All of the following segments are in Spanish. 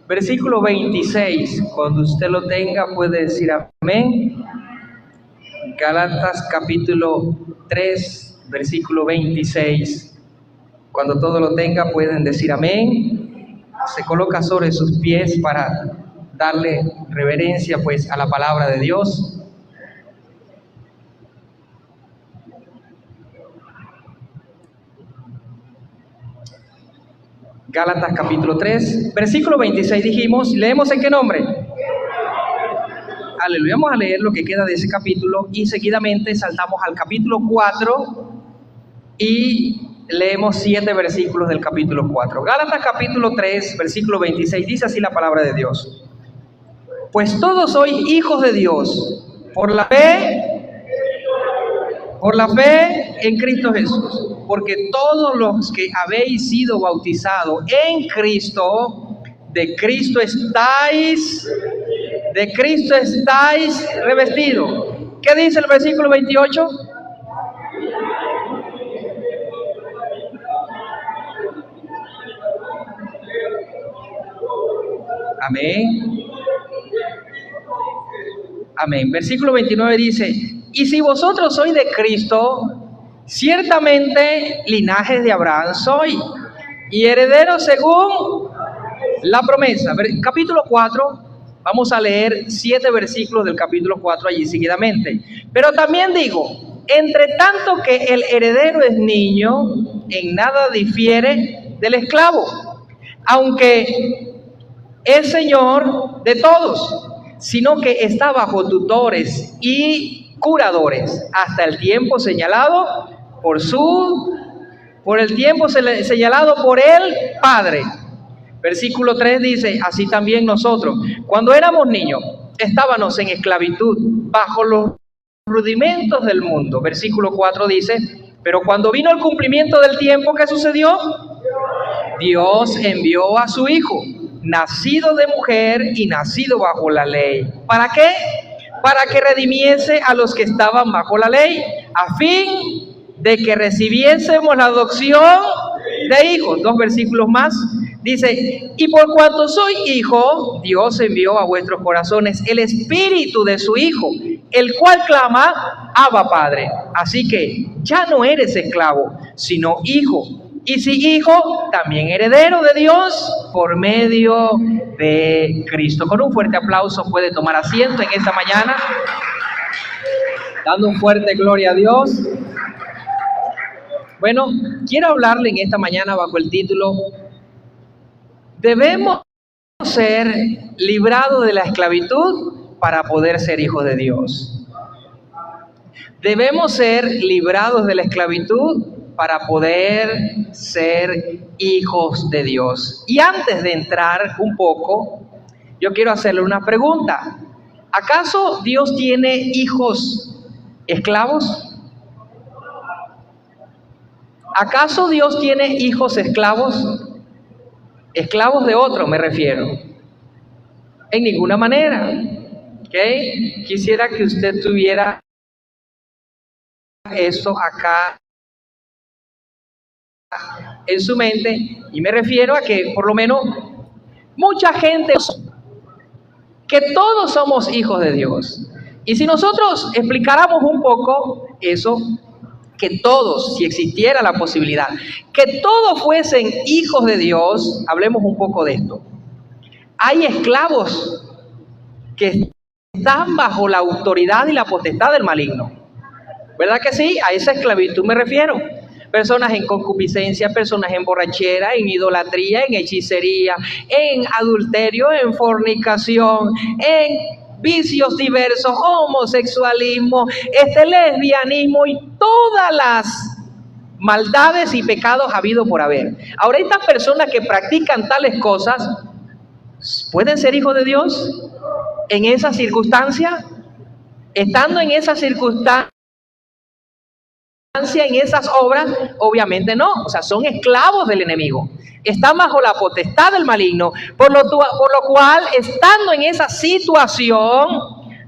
Versículo 26, cuando usted lo tenga puede decir amén. Gálatas capítulo 3, versículo 26. Cuando todo lo tenga pueden decir amén. Se coloca sobre sus pies para darle reverencia pues a la palabra de Dios. Gálatas capítulo 3, versículo 26 dijimos, ¿leemos en qué nombre? Aleluya, vamos a leer lo que queda de ese capítulo y seguidamente saltamos al capítulo 4 y leemos 7 versículos del capítulo 4. Gálatas capítulo 3, versículo 26, dice así la palabra de Dios. Pues todos sois hijos de Dios por la fe en Cristo Jesús. Porque todos los que habéis sido bautizados en Cristo, de Cristo estáis revestidos. ¿Qué dice el versículo 28? Amén. Amén. Versículo 29 dice, y si vosotros sois de Cristo, ciertamente linajes de Abraham sois, y herederos según la promesa. Capítulo 4, vamos a leer 7 versículos del capítulo 4 allí seguidamente. Pero también digo, entre tanto que el heredero es niño, en nada difiere del esclavo, aunque es señor de todos, sino que está bajo tutores y curadores hasta el tiempo señalado por el tiempo señalado por el Padre. Versículo 3 dice, así también nosotros, cuando éramos niños, estábamos en esclavitud bajo los rudimentos del mundo. Versículo 4 dice, pero cuando vino el cumplimiento del tiempo, ¿qué sucedió? Dios envió a su Hijo, nacido de mujer y nacido bajo la ley. ¿Para qué? Para que redimiese a los que estaban bajo la ley, a fin de que recibiésemos la adopción de hijos. 2 versículos más. Dice, y por cuanto soy hijo, Dios envió a vuestros corazones el espíritu de su Hijo, el cual clama, Abba Padre. Así que ya no eres esclavo, sino hijo. Y si hijo, también heredero de Dios por medio de Cristo. Con un fuerte aplauso puede tomar asiento en esta mañana, dando un fuerte gloria a Dios. Bueno, quiero hablarle en esta mañana bajo el título, debemos ser librados de la esclavitud para poder ser hijos de Dios. Debemos ser librados de la esclavitud para poder ser hijos de Dios. Y antes de entrar un poco, yo quiero hacerle una pregunta. ¿Acaso Dios tiene hijos esclavos? ¿Acaso Dios tiene hijos esclavos? Esclavos de otro me refiero. En ninguna manera. ¿Okay? Quisiera que usted tuviera eso acá en su mente, y me refiero a que por lo menos mucha gente, que todos somos hijos de Dios. Y si nosotros explicáramos un poco eso, que todos, si existiera la posibilidad, que todos fuesen hijos de Dios, hablemos un poco de esto. Hay esclavos que están bajo la autoridad y la potestad del maligno, ¿verdad que sí? A esa esclavitud me refiero. Personas en concupiscencia, personas en borrachera, en idolatría, en hechicería, en adulterio, en fornicación, en vicios diversos, homosexualismo, lesbianismo y todas las maldades y pecados habidos por haber. Ahora, estas personas que practican tales cosas, ¿pueden ser hijos de Dios en esa circunstancia? Estando en esa circunstancia, en esas obras, obviamente no. O sea, son esclavos del enemigo, están bajo la potestad del maligno, por lo cual, estando en esa situación,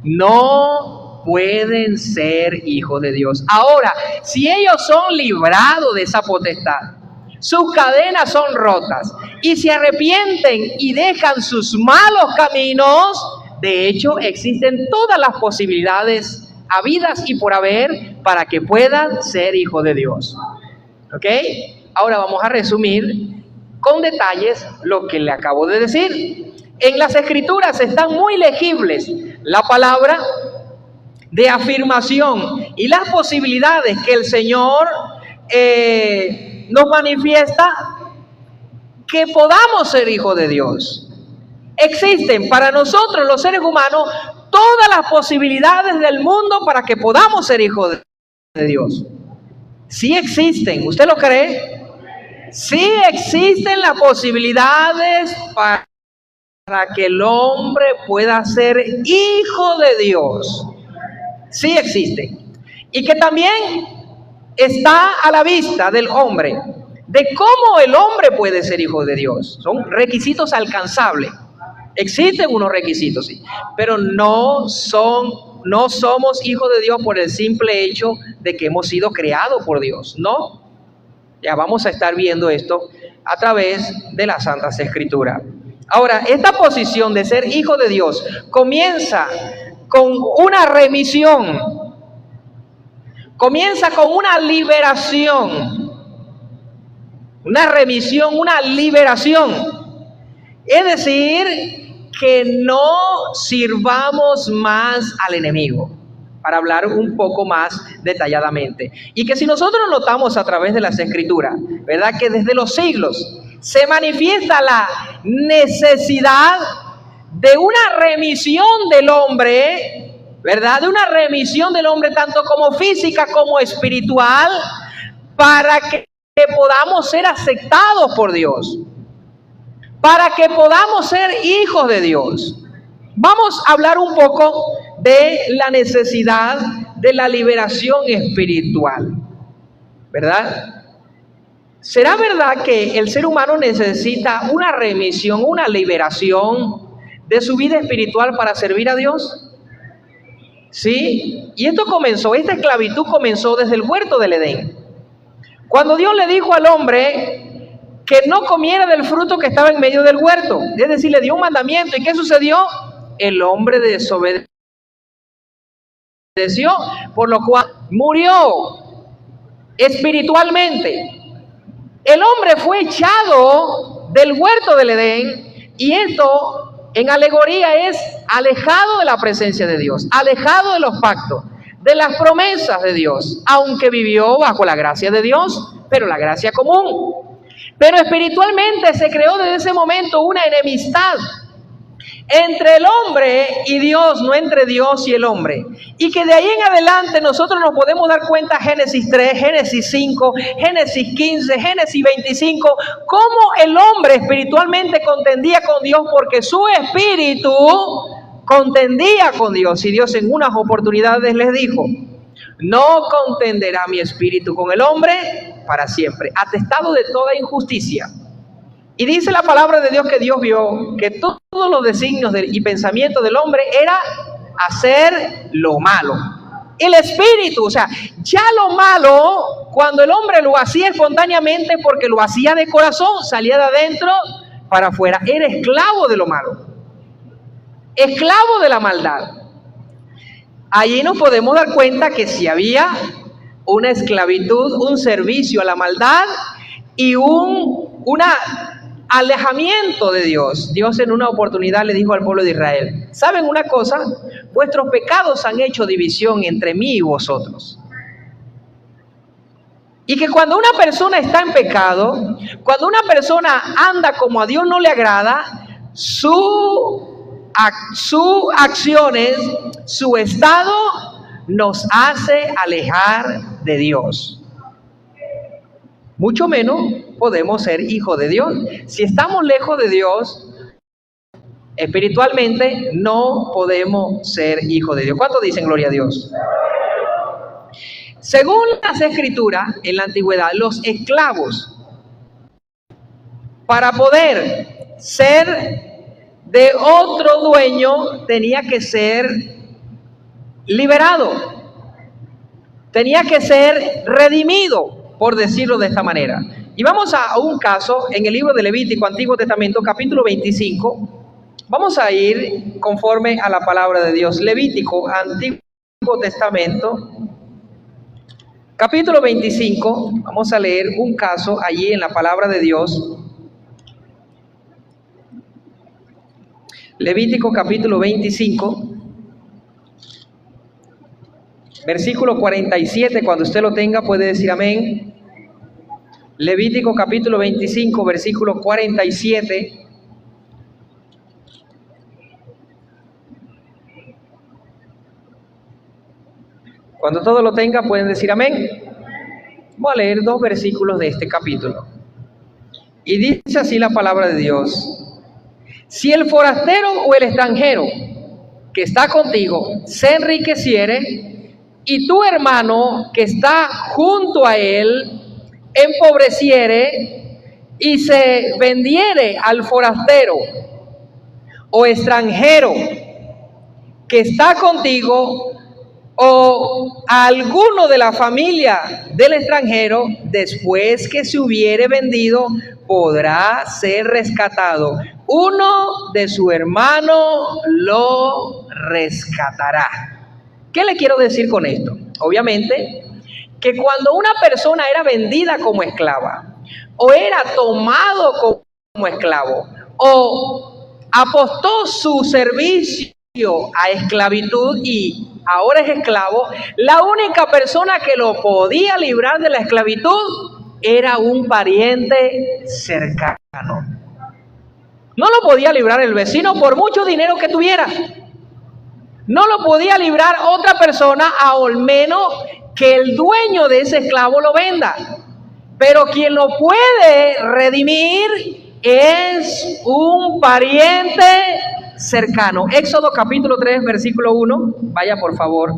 no pueden ser hijos de Dios. Ahora, si ellos son librados de esa potestad, sus cadenas son rotas y se arrepienten y dejan sus malos caminos, de hecho existen todas las posibilidades habidas y por haber para que puedan ser hijos de Dios. ¿Ok? Ahora vamos a resumir con detalles lo que le acabo de decir. En las Escrituras están muy legibles la palabra de afirmación y las posibilidades que el Señor nos manifiesta que podamos ser hijos de Dios. Existen para nosotros los seres humanos todas las posibilidades del mundo para que podamos ser hijos de Dios. Sí existen, ¿usted lo cree? Sí existen las posibilidades para que el hombre pueda ser hijo de Dios. Sí existen. Y que también está a la vista del hombre de cómo el hombre puede ser hijo de Dios. Son requisitos alcanzables. Existen unos requisitos, sí, pero no somos hijos de Dios por el simple hecho de que hemos sido creados por Dios. No. Ya vamos a estar viendo esto a través de las Santas Escrituras. Ahora, esta posición de ser hijo de Dios comienza con una remisión, comienza con una liberación, una remisión, una liberación. Es decir, que no sirvamos más al enemigo, para hablar un poco más detalladamente. Y que si nosotros notamos a través de las Escrituras, ¿verdad? Que desde los siglos se manifiesta la necesidad de una remisión del hombre, ¿verdad? De una remisión del hombre tanto como física como espiritual, para que podamos ser aceptados por Dios, para que podamos ser hijos de Dios. Vamos a hablar un poco de la necesidad de la liberación espiritual, ¿verdad? ¿Será verdad que el ser humano necesita una remisión, una liberación de su vida espiritual para servir a Dios? Sí, y esta esclavitud comenzó desde el huerto del Edén. Cuando Dios le dijo al hombre que no comiera del fruto que estaba en medio del huerto, es decir, le dio un mandamiento. ¿Y qué sucedió? El hombre desobedeció, por lo cual murió espiritualmente. El hombre fue echado del huerto del Edén, y esto en alegoría es alejado de la presencia de Dios, alejado de los pactos, de las promesas de Dios, aunque vivió bajo la gracia de Dios, pero la gracia común. Pero espiritualmente se creó desde ese momento una enemistad entre el hombre y Dios, no entre Dios y el hombre. Y que de ahí en adelante nosotros nos podemos dar cuenta, Génesis 3, Génesis 5, Génesis 15, Génesis 25, cómo el hombre espiritualmente contendía con Dios, porque su espíritu contendía con Dios. Y Dios en unas oportunidades les dijo: no contenderá mi espíritu con el hombre para siempre, atestado de toda injusticia. Y dice la palabra de Dios que Dios vio que todos los designios y pensamientos del hombre era hacer lo malo. El espíritu, o sea, ya lo malo, cuando el hombre lo hacía espontáneamente, porque lo hacía de corazón, salía de adentro para afuera, era esclavo de lo malo, esclavo de la maldad. Allí nos podemos dar cuenta que si había una esclavitud, un servicio a la maldad y un alejamiento de Dios. Dios en una oportunidad le dijo al pueblo de Israel: ¿saben una cosa? Vuestros pecados han hecho división entre mí y vosotros. Y que cuando una persona está en pecado, cuando una persona anda como a Dios no le agrada, sus acciones, su estado nos hace alejar de Dios. Mucho menos podemos ser hijos de Dios. Si estamos lejos de Dios, espiritualmente no podemos ser hijos de Dios. ¿Cuántos dicen gloria a Dios? Según las Escrituras, en la antigüedad, los esclavos, para poder ser de otro dueño, tenía que ser liberado, tenía que ser redimido, por decirlo de esta manera. Y vamos a un caso en el libro de Levítico, Antiguo Testamento, capítulo 25. Vamos a ir conforme a la palabra de Dios. Levítico, Antiguo Testamento, capítulo 25. Vamos a leer un caso allí en la palabra de Dios. Levítico, capítulo 25. Versículo 47, cuando usted lo tenga puede decir amén. Levítico capítulo 25, versículo 47. Cuando todo lo tenga pueden decir amén. Voy a leer 2 versículos de este capítulo. Y dice así la palabra de Dios: si el forastero o el extranjero que está contigo se enriqueciere, y tu hermano que está junto a él empobreciere y se vendiere al forastero o extranjero que está contigo, o a alguno de la familia del extranjero, después que se hubiere vendido, podrá ser rescatado. Uno de su hermano lo rescatará. ¿Qué le quiero decir con esto? Obviamente, que cuando una persona era vendida como esclava, o era tomado como esclavo, o apostó su servicio a esclavitud y ahora es esclavo, la única persona que lo podía librar de la esclavitud era un pariente cercano. No lo podía librar el vecino por mucho dinero que tuviera. No lo podía librar otra persona, al menos que el dueño de ese esclavo lo venda. Pero quien lo puede redimir es un pariente cercano. Éxodo capítulo 3, versículo 1. Vaya por favor.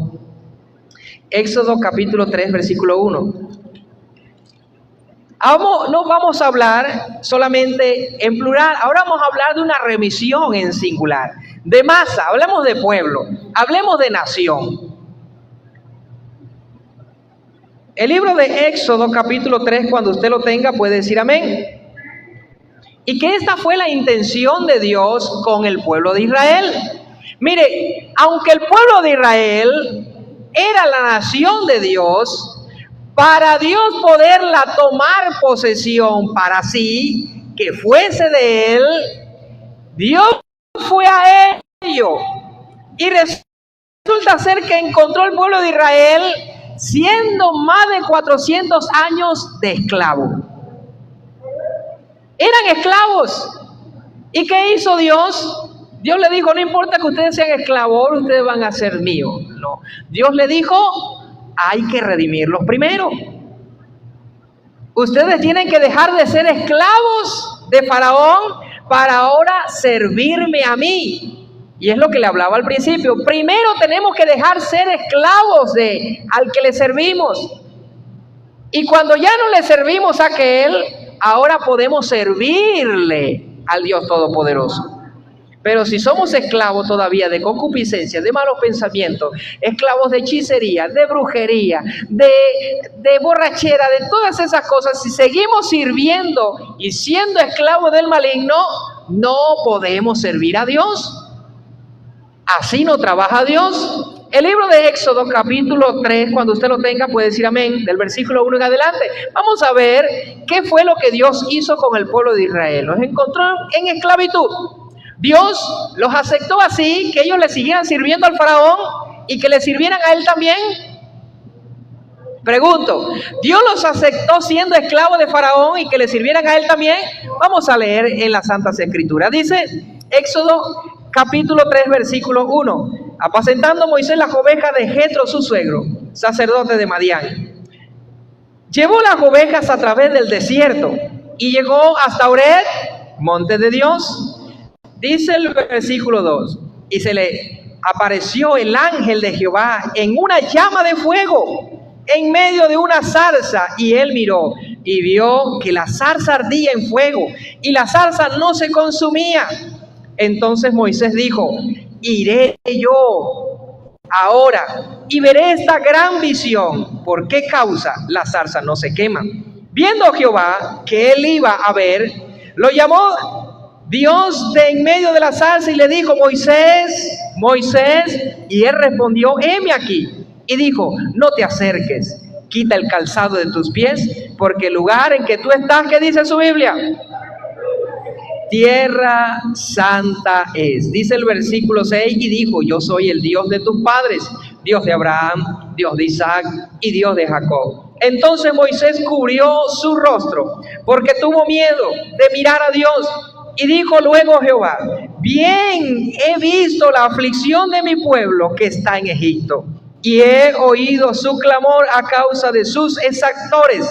Éxodo capítulo 3, versículo 1. No vamos a hablar solamente en plural, ahora vamos a hablar de una remisión en singular. De masa, hablemos de pueblo, hablemos de nación. El libro de Éxodo capítulo 3, cuando usted lo tenga puede decir amén. Y que esta fue la intención de Dios con el pueblo de Israel. Mire, aunque el pueblo de Israel era la nación de Dios, para Dios poderla tomar posesión para sí, que fuese de él, Dios fue a ellos. Y resulta ser que encontró el pueblo de Israel siendo más de 400 años de esclavo. Eran esclavos. ¿Y qué hizo Dios? Dios le dijo: no importa que ustedes sean esclavos, ustedes van a ser míos. No. Dios le dijo: hay que redimirlos primero. Ustedes tienen que dejar de ser esclavos de Faraón para ahora servirme a mí. Y es lo que le hablaba al principio. Primero tenemos que dejar ser esclavos al que le servimos. Y cuando ya no le servimos a aquel, ahora podemos servirle al Dios Todopoderoso. Pero si somos esclavos todavía de concupiscencia, de malos pensamientos, esclavos de hechicería, de brujería, de borrachera, de todas esas cosas, si seguimos sirviendo y siendo esclavos del maligno, no podemos servir a Dios. Así no trabaja Dios. El libro de Éxodo capítulo 3, cuando usted lo tenga puede decir amén, del versículo 1 en adelante. Vamos a ver qué fue lo que Dios hizo con el pueblo de Israel. Los encontró en esclavitud. Dios los aceptó así, que ellos le siguieran sirviendo al faraón y que le sirvieran a él también. Pregunto, ¿Dios los aceptó siendo esclavos de faraón y que le sirvieran a él también? Vamos a leer en las Santas Escrituras. Dice Éxodo capítulo 3, versículo 1. Apacentando Moisés las ovejas de Jetro, su suegro, sacerdote de Madián. Llevó las ovejas a través del desierto y llegó hasta Oreb, monte de Dios. Dice el versículo 2, y se le apareció el ángel de Jehová en una llama de fuego, en medio de una zarza, y él miró y vio que la zarza ardía en fuego, y la zarza no se consumía. Entonces Moisés dijo: iré yo ahora y veré esta gran visión. ¿Por qué causa la zarza no se quema? Viendo Jehová que él iba a ver, lo llamó Dios de en medio de la zarza y le dijo: Moisés, Moisés. Y él respondió: heme aquí. Y dijo: no te acerques, quita el calzado de tus pies, porque el lugar en que tú estás, ¿qué dice su Biblia? Tierra santa es. Dice el versículo 6: y dijo: yo soy el Dios de tus padres, Dios de Abraham, Dios de Isaac y Dios de Jacob. Entonces Moisés cubrió su rostro, porque tuvo miedo de mirar a Dios. Y dijo luego Jehová: bien he visto la aflicción de mi pueblo que está en Egipto, y he oído su clamor a causa de sus exactores.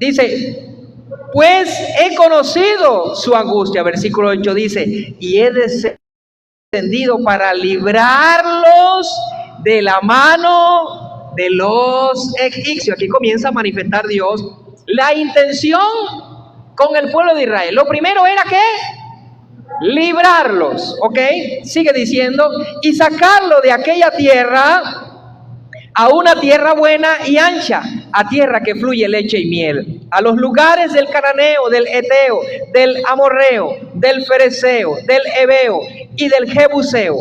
Dice, pues he conocido su angustia. Versículo 8 dice: y he descendido para librarlos de la mano de los egipcios. Aquí comienza a manifestar Dios la intención con el pueblo de Israel. Lo primero era ¿qué? Librarlos, ¿ok? Sigue diciendo: y sacarlo de aquella tierra a una tierra buena y ancha, a tierra que fluye leche y miel, a los lugares del cananeo, del eteo, del amorreo, del fereceo, del heveo y del jebuseo.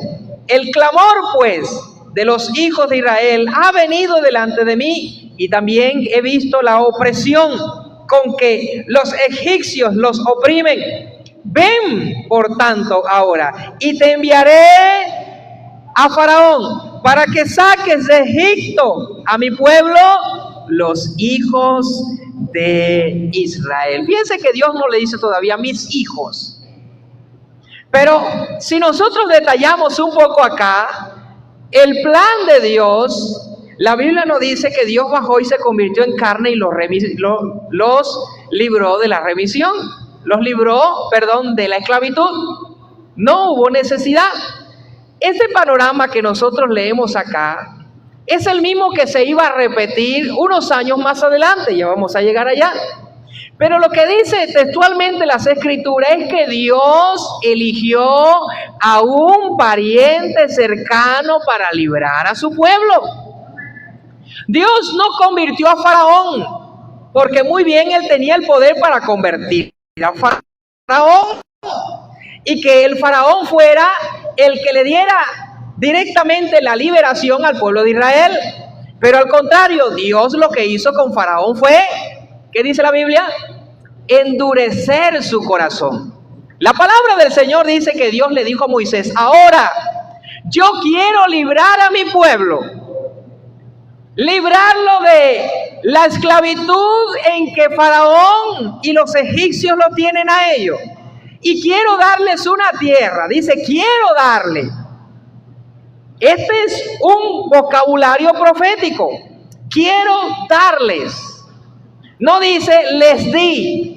El clamor pues de los hijos de Israel ha venido delante de mí, y también he visto la opresión con que los egipcios los oprimen. Ven por tanto ahora, y te enviaré a Faraón para que saques de Egipto a mi pueblo, los hijos de Israel. Fíjense que Dios no le dice todavía mis hijos. Pero si nosotros detallamos un poco acá, el plan de Dios, la Biblia nos dice que Dios bajó y se convirtió en carne y los libró de la remisión. Los libró, de la esclavitud. No hubo necesidad. Ese panorama que nosotros leemos acá es el mismo que se iba a repetir unos años más adelante. Ya vamos a llegar allá. Pero lo que dice textualmente las Escrituras es que Dios eligió a un pariente cercano para librar a su pueblo. Dios no convirtió a Faraón, porque muy bien él tenía el poder para convertir a Faraón, y que el Faraón fuera el que le diera directamente la liberación al pueblo de Israel. Pero al contrario, Dios lo que hizo con Faraón fue, ¿qué dice la Biblia? Endurecer su corazón. La palabra del Señor dice que Dios le dijo a Moisés: ahora yo quiero librar a mi pueblo, librarlo de la esclavitud en que Faraón y los egipcios lo tienen a ellos. Y quiero darles una tierra. Dice, quiero darle. Este es un vocabulario profético. Quiero darles. No dice, les di.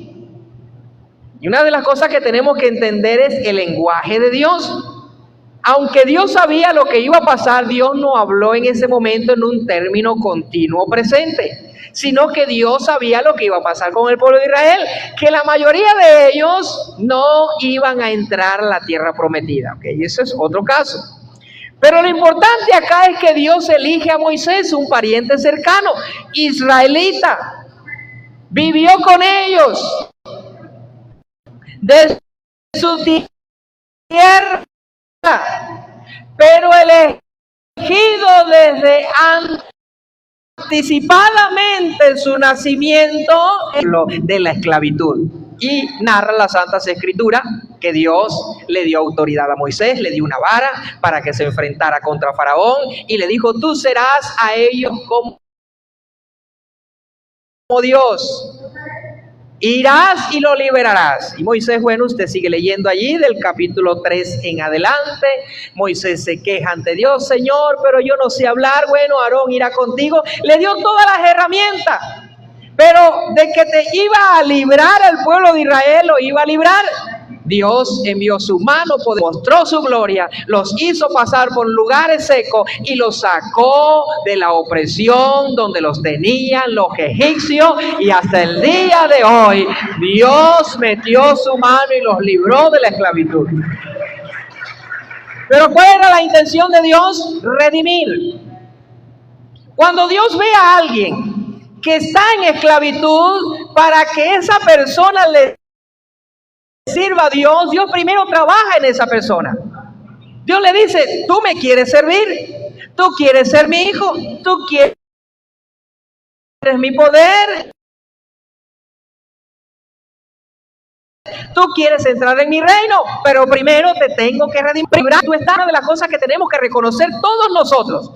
Y una de las cosas que tenemos que entender es el lenguaje de Dios. Aunque Dios sabía lo que iba a pasar, Dios no habló en ese momento en un término continuo presente, sino que Dios sabía lo que iba a pasar con el pueblo de Israel, que la mayoría de ellos no iban a entrar a la tierra prometida. ¿Okay? Ese es otro caso. Pero lo importante acá es que Dios elige a Moisés, un pariente cercano, israelita. Vivió con ellos de su tierra, pero elegido desde anticipadamente su nacimiento de la esclavitud. Y narra las Santas Escrituras que Dios le dio autoridad a Moisés, le dio una vara para que se enfrentara contra Faraón y le dijo, tú serás a ellos como Dios. Irás y lo liberarás. Y Moisés, bueno, usted sigue leyendo allí del capítulo 3 en adelante. Moisés se queja ante Dios, Señor, pero yo no sé hablar. Bueno, Aarón irá contigo. Le dio todas las herramientas. Pero de que te iba a librar al pueblo de Israel, lo iba a librar. Dios envió su mano, mostró su gloria, los hizo pasar por lugares secos y los sacó de la opresión donde los tenían los egipcios, y hasta el día de hoy Dios metió su mano y los libró de la esclavitud. Pero ¿cuál era la intención de Dios? Redimir. Cuando Dios ve a alguien que está en esclavitud, para que esa persona le sirva a Dios, Dios primero trabaja en esa persona. Dios le dice, tú me quieres servir, tú quieres ser mi hijo, tú quieres mi poder, tú quieres entrar en mi reino, pero primero te tengo que redimir. Tú estás, una de las cosas que tenemos que reconocer todos nosotros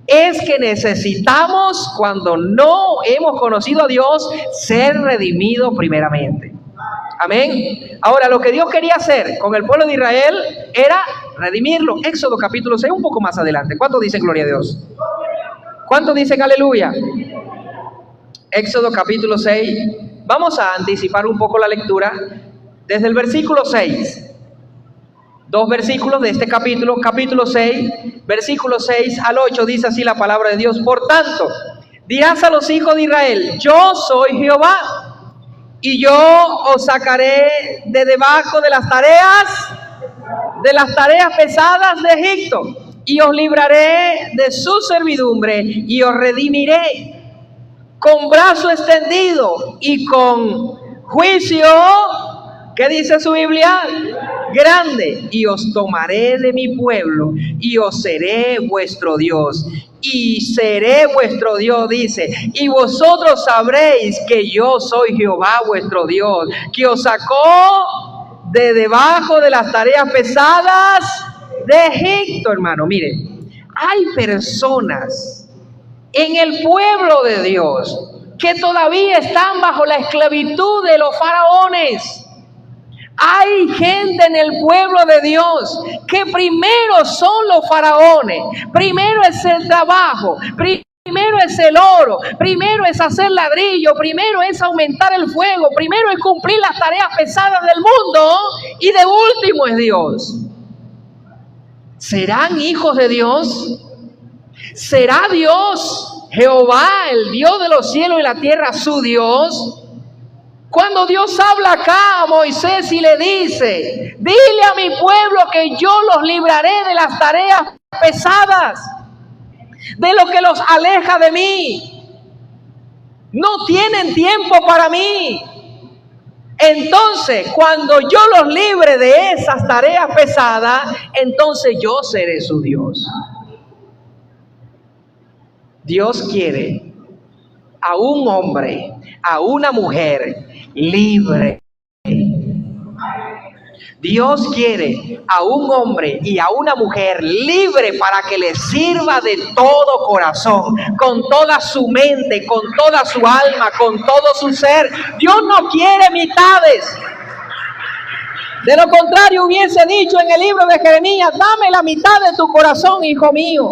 es que necesitamos, cuando no hemos conocido a Dios, ser redimidos primeramente. Amén. Ahora, lo que Dios quería hacer con el pueblo de Israel era redimirlo. Éxodo capítulo 6, un poco más adelante. ¿Cuántos dicen gloria a Dios? ¿Cuántos dicen aleluya? Éxodo capítulo 6. Vamos a anticipar un poco la lectura desde el versículo 6. Dos versículos de este capítulo, capítulo 6, versículos 6 al 8, dice así la palabra de Dios. Por tanto, dirás a los hijos de Israel, yo soy Jehová, y yo os sacaré de debajo de las tareas pesadas de Egipto, y os libraré de su servidumbre, y os redimiré con brazo extendido y con juicio, ¿qué dice su Biblia? Grande, y os tomaré de mi pueblo, y os seré vuestro Dios, y seré vuestro Dios, dice, y vosotros sabréis que yo soy Jehová vuestro Dios, que os sacó de debajo de las tareas pesadas de Egipto. Hermano, mire, hay personas en el pueblo de Dios que todavía están bajo la esclavitud de los faraones. Hay gente en el pueblo de Dios que primero son los faraones, primero es el trabajo, primero es el oro, primero es hacer ladrillo, primero es aumentar el fuego, primero es cumplir las tareas pesadas del mundo, y de último es Dios. ¿Serán hijos de Dios? ¿Será Dios, Jehová, el Dios de los cielos y la tierra, su Dios? Cuando Dios habla acá a Moisés y le dice, dile a mi pueblo que yo los libraré de las tareas pesadas, de lo que los aleja de mí. No tienen tiempo para mí. Entonces, cuando yo los libre de esas tareas pesadas, entonces yo seré su Dios. Dios quiere a un hombre, a una mujer libre. Dios quiere a un hombre y a una mujer libre para que le sirva de todo corazón, con toda su mente, con toda su alma, con todo su ser. Dios no quiere mitades. De lo contrario hubiese dicho en el libro de Jeremías, dame la mitad de tu corazón, hijo mío.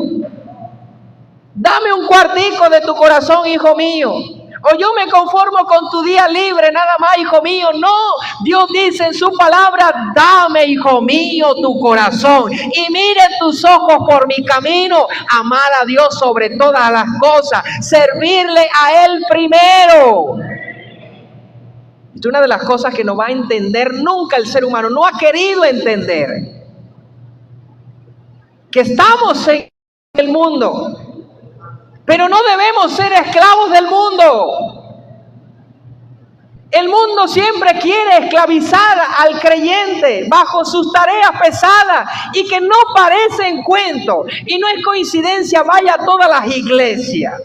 Dame un cuartico de tu corazón, hijo mío. O yo me conformo con tu día libre, nada más, hijo mío. No, Dios dice en su palabra, dame, hijo mío, tu corazón. Y miren tus ojos por mi camino. Amar a Dios sobre todas las cosas. Servirle a Él primero. Es una de las cosas que no va a entender nunca el ser humano. No ha querido entender que estamos en el mundo, pero no debemos ser esclavos del mundo. El mundo siempre quiere esclavizar al creyente bajo sus tareas pesadas y que no parecen cuento. Y no es coincidencia, vaya a todas las iglesias.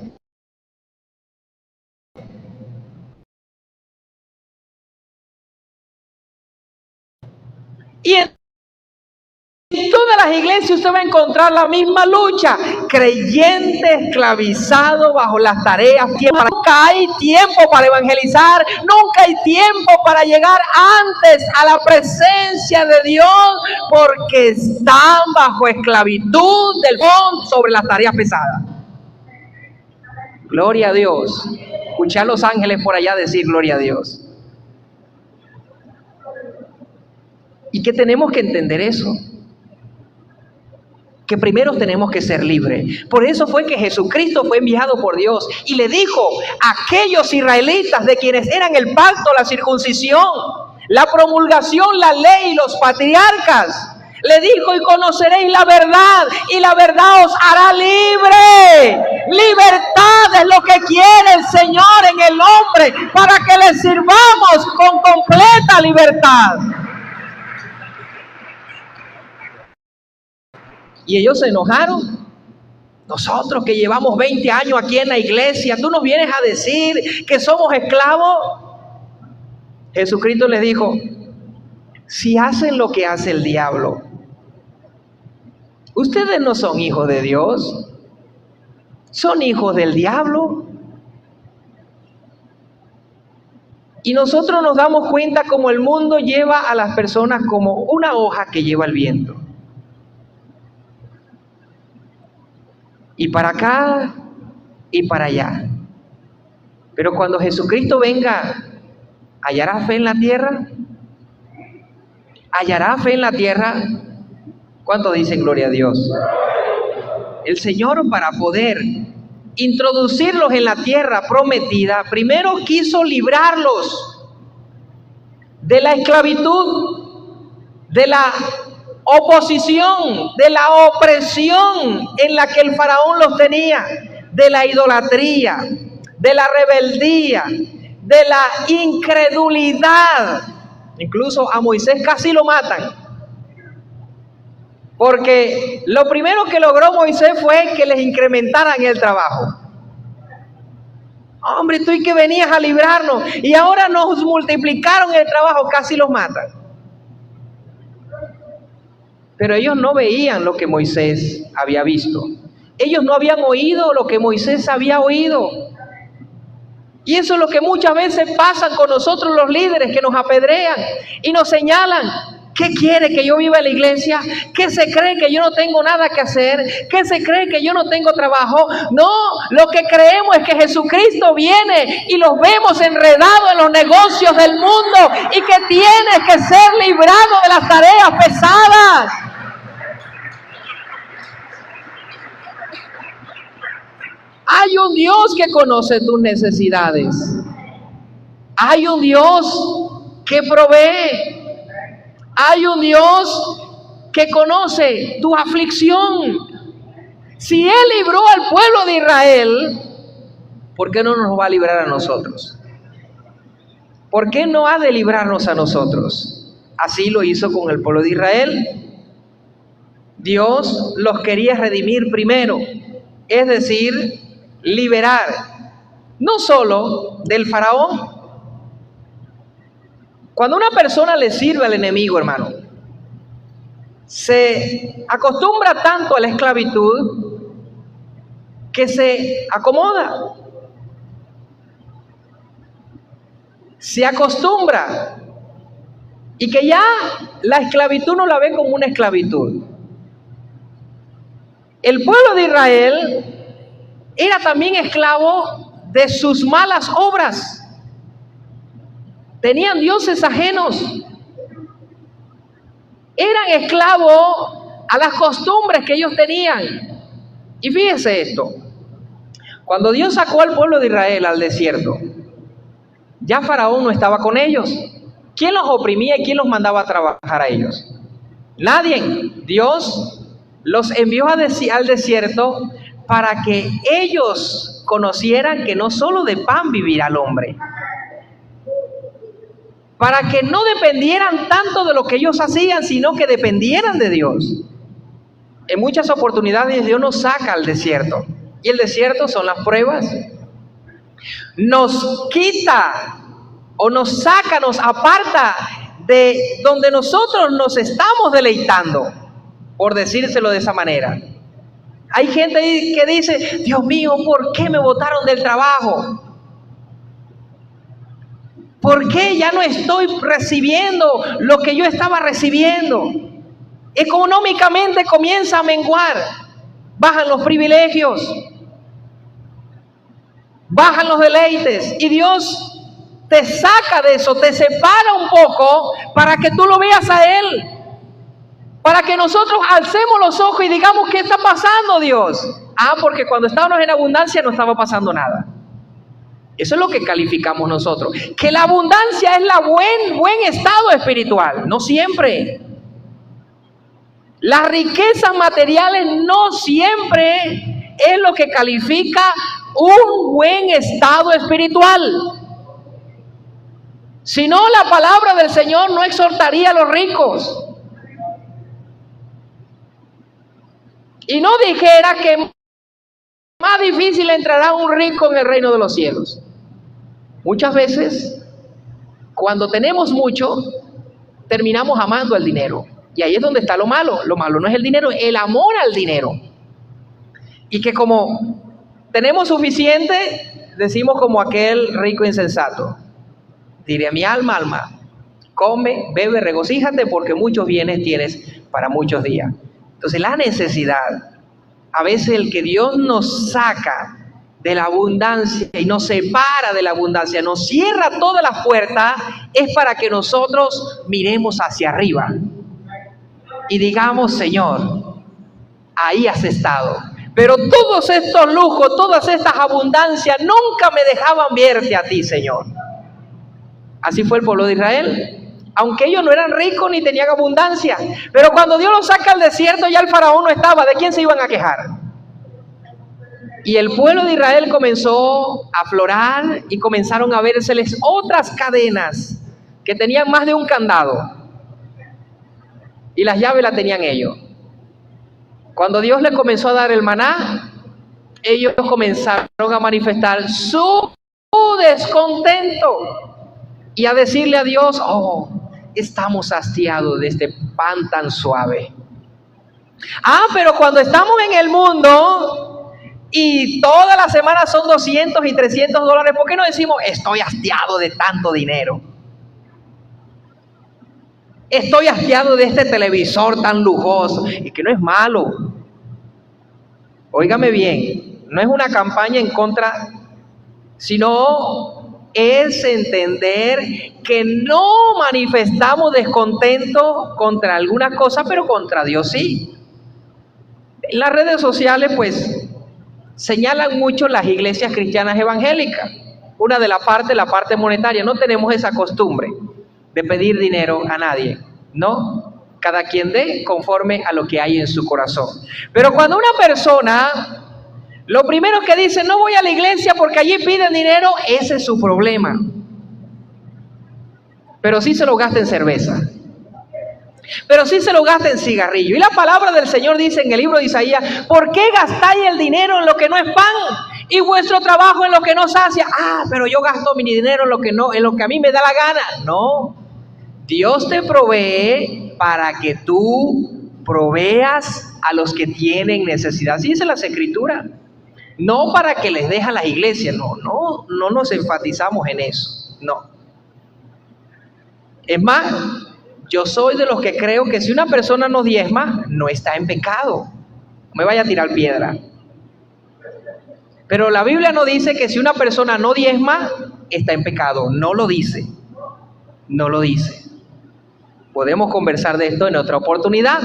Y en todas las iglesias usted va a encontrar la misma lucha. Creyente esclavizado bajo las tareas. Nunca hay tiempo para evangelizar. Nunca hay tiempo para llegar antes a la presencia de Dios, porque están bajo esclavitud del mundo sobre las tareas pesadas. Gloria a Dios. Escuché a los ángeles por allá decir gloria a Dios. Y que tenemos que entender eso, que primero tenemos que ser libres. Por eso fue que Jesucristo fue enviado por Dios y le dijo a aquellos israelitas de quienes eran el pacto, la circuncisión, la promulgación, la ley y los patriarcas, Le dijo: y conoceréis la verdad, y la verdad os hará libre. Libertad es lo que quiere el Señor en el hombre, para que le sirvamos con completa libertad. Y ellos se enojaron. Nosotros que llevamos 20 años aquí en la iglesia, tú nos vienes a decir que somos esclavos. Jesucristo les dijo: si hacen lo que hace el diablo, ustedes no son hijos de Dios, son hijos del diablo. Y nosotros nos damos cuenta como el mundo lleva a las personas como una hoja que lleva el viento. Y para acá y para allá. Pero cuando Jesucristo venga, ¿hallará fe en la tierra? ¿Hallará fe en la tierra? ¿Cuánto dicen gloria a Dios? El Señor, para poder introducirlos en la tierra prometida, primero quiso librarlos de la esclavitud, de la oposición, de la opresión en la que el faraón los tenía, de la idolatría, de la rebeldía, de la incredulidad. Incluso a Moisés casi lo matan, porque lo primero que logró Moisés fue que les incrementaran el trabajo. Hombre, tú y que venías a librarnos y ahora nos multiplicaron el trabajo, casi los matan. Pero ellos no veían lo que Moisés había visto. Ellos no habían oído lo que Moisés había oído. Y eso es lo que muchas veces pasa con nosotros los líderes, que nos apedrean y nos señalan. ¿Qué quiere que yo viva en la iglesia? ¿Qué se cree que yo no tengo nada que hacer? ¿Qué se cree que yo no tengo trabajo? No, lo que creemos es que Jesucristo viene y los vemos enredados en los negocios del mundo y que tienes que ser librado de las tareas pesadas. Hay un Dios que conoce tus necesidades. Hay un Dios que provee. Hay un Dios que conoce tu aflicción. Si Él libró al pueblo de Israel, ¿por qué no nos va a librar a nosotros? ¿Por qué no ha de librarnos a nosotros? Así lo hizo con el pueblo de Israel. Dios los quería redimir primero, es decir, liberar, no solo del faraón. Cuando una persona le sirve al enemigo, hermano, se acostumbra tanto a la esclavitud que se acomoda. Se acostumbra y que ya la esclavitud no la ve como una esclavitud. El pueblo de Israel era también esclavo de sus malas obras. Tenían dioses ajenos. Eran esclavos a las costumbres que ellos tenían. Y fíjese esto. Cuando Dios sacó al pueblo de Israel al desierto, ya Faraón no estaba con ellos. ¿Quién los oprimía y quién los mandaba a trabajar a ellos? Nadie. Dios los envió al desierto para que ellos conocieran que no solo de pan vivirá el hombre. Para que no dependieran tanto de lo que ellos hacían, sino que dependieran de Dios. En muchas oportunidades Dios nos saca al desierto. Y el desierto son las pruebas. Nos quita o nos saca, nos aparta de donde nosotros nos estamos deleitando, por decírselo de esa manera. Hay gente que dice: Dios mío, ¿por qué me botaron del trabajo? ¿Por qué ya no estoy recibiendo lo que yo estaba recibiendo? Económicamente comienza a menguar. Bajan los privilegios. Bajan los deleites. Y Dios te saca de eso, te separa un poco para que tú lo veas a Él. Para que nosotros alcemos los ojos y digamos: ¿qué está pasando, Dios? Porque cuando estábamos en abundancia no estaba pasando nada. Eso es lo que calificamos nosotros. Que la abundancia es la buen estado espiritual. No siempre. Las riquezas materiales no siempre es lo que califica un buen estado espiritual. Si no, la palabra del Señor no exhortaría a los ricos. Y no dijera que más difícil entrará un rico en el reino de los cielos. Muchas veces, cuando tenemos mucho, terminamos amando el dinero. Y ahí es donde está lo malo. Lo malo no es el dinero, es el amor al dinero. Y que como tenemos suficiente, decimos como aquel rico insensato: diré a mi alma, alma, come, bebe, regocíjate, porque muchos bienes tienes para muchos días. Entonces la necesidad, a veces el que Dios nos saca de la abundancia y nos separa de la abundancia, nos cierra todas las puertas, es para que nosotros miremos hacia arriba y digamos: Señor, ahí has estado. Pero todos estos lujos, todas estas abundancias nunca me dejaban verte a ti, Señor. Así fue el pueblo de Israel. Aunque ellos no eran ricos ni tenían abundancia, pero cuando Dios los saca al desierto, ya el faraón no estaba. ¿De quién se iban a quejar? Y el pueblo de Israel comenzó a aflorar y comenzaron a vérseles otras cadenas que tenían más de un candado. Y las llaves las tenían ellos. Cuando Dios les comenzó a dar el maná, ellos comenzaron a manifestar su descontento y a decirle a Dios: oh, estamos hastiados de este pan tan suave. Pero cuando estamos en el mundo y todas las semanas son 200 y 300 dólares, ¿por qué no decimos: estoy hastiado de tanto dinero? Estoy hastiado de este televisor tan lujoso. Y que no es malo. Óigame bien, no es una campaña en contra, sino es entender que no manifestamos descontento contra alguna cosa, pero contra Dios sí. En las redes sociales, pues, señalan mucho las iglesias cristianas evangélicas. Una de la parte monetaria. No tenemos esa costumbre de pedir dinero a nadie, ¿no? Cada quien dé conforme a lo que hay en su corazón. Pero cuando una persona, lo primero que dice: no voy a la iglesia porque allí piden dinero, ese es su problema. Pero sí se lo gasta en cerveza. Pero sí se lo gasta en cigarrillo. Y la palabra del Señor dice en el libro de Isaías: ¿por qué gastáis el dinero en lo que no es pan y vuestro trabajo en lo que no sacia? Pero yo gasto mi dinero en lo que a mí me da la gana. No, Dios te provee para que tú proveas a los que tienen necesidad. Así dice las Escrituras. No para que les deje a las iglesias. No nos enfatizamos en eso. No. Es más, yo soy de los que creo que si una persona no diezma, no está en pecado. No me vaya a tirar piedra. Pero la Biblia no dice que si una persona no diezma, está en pecado. No lo dice. No lo dice. Podemos conversar de esto en otra oportunidad.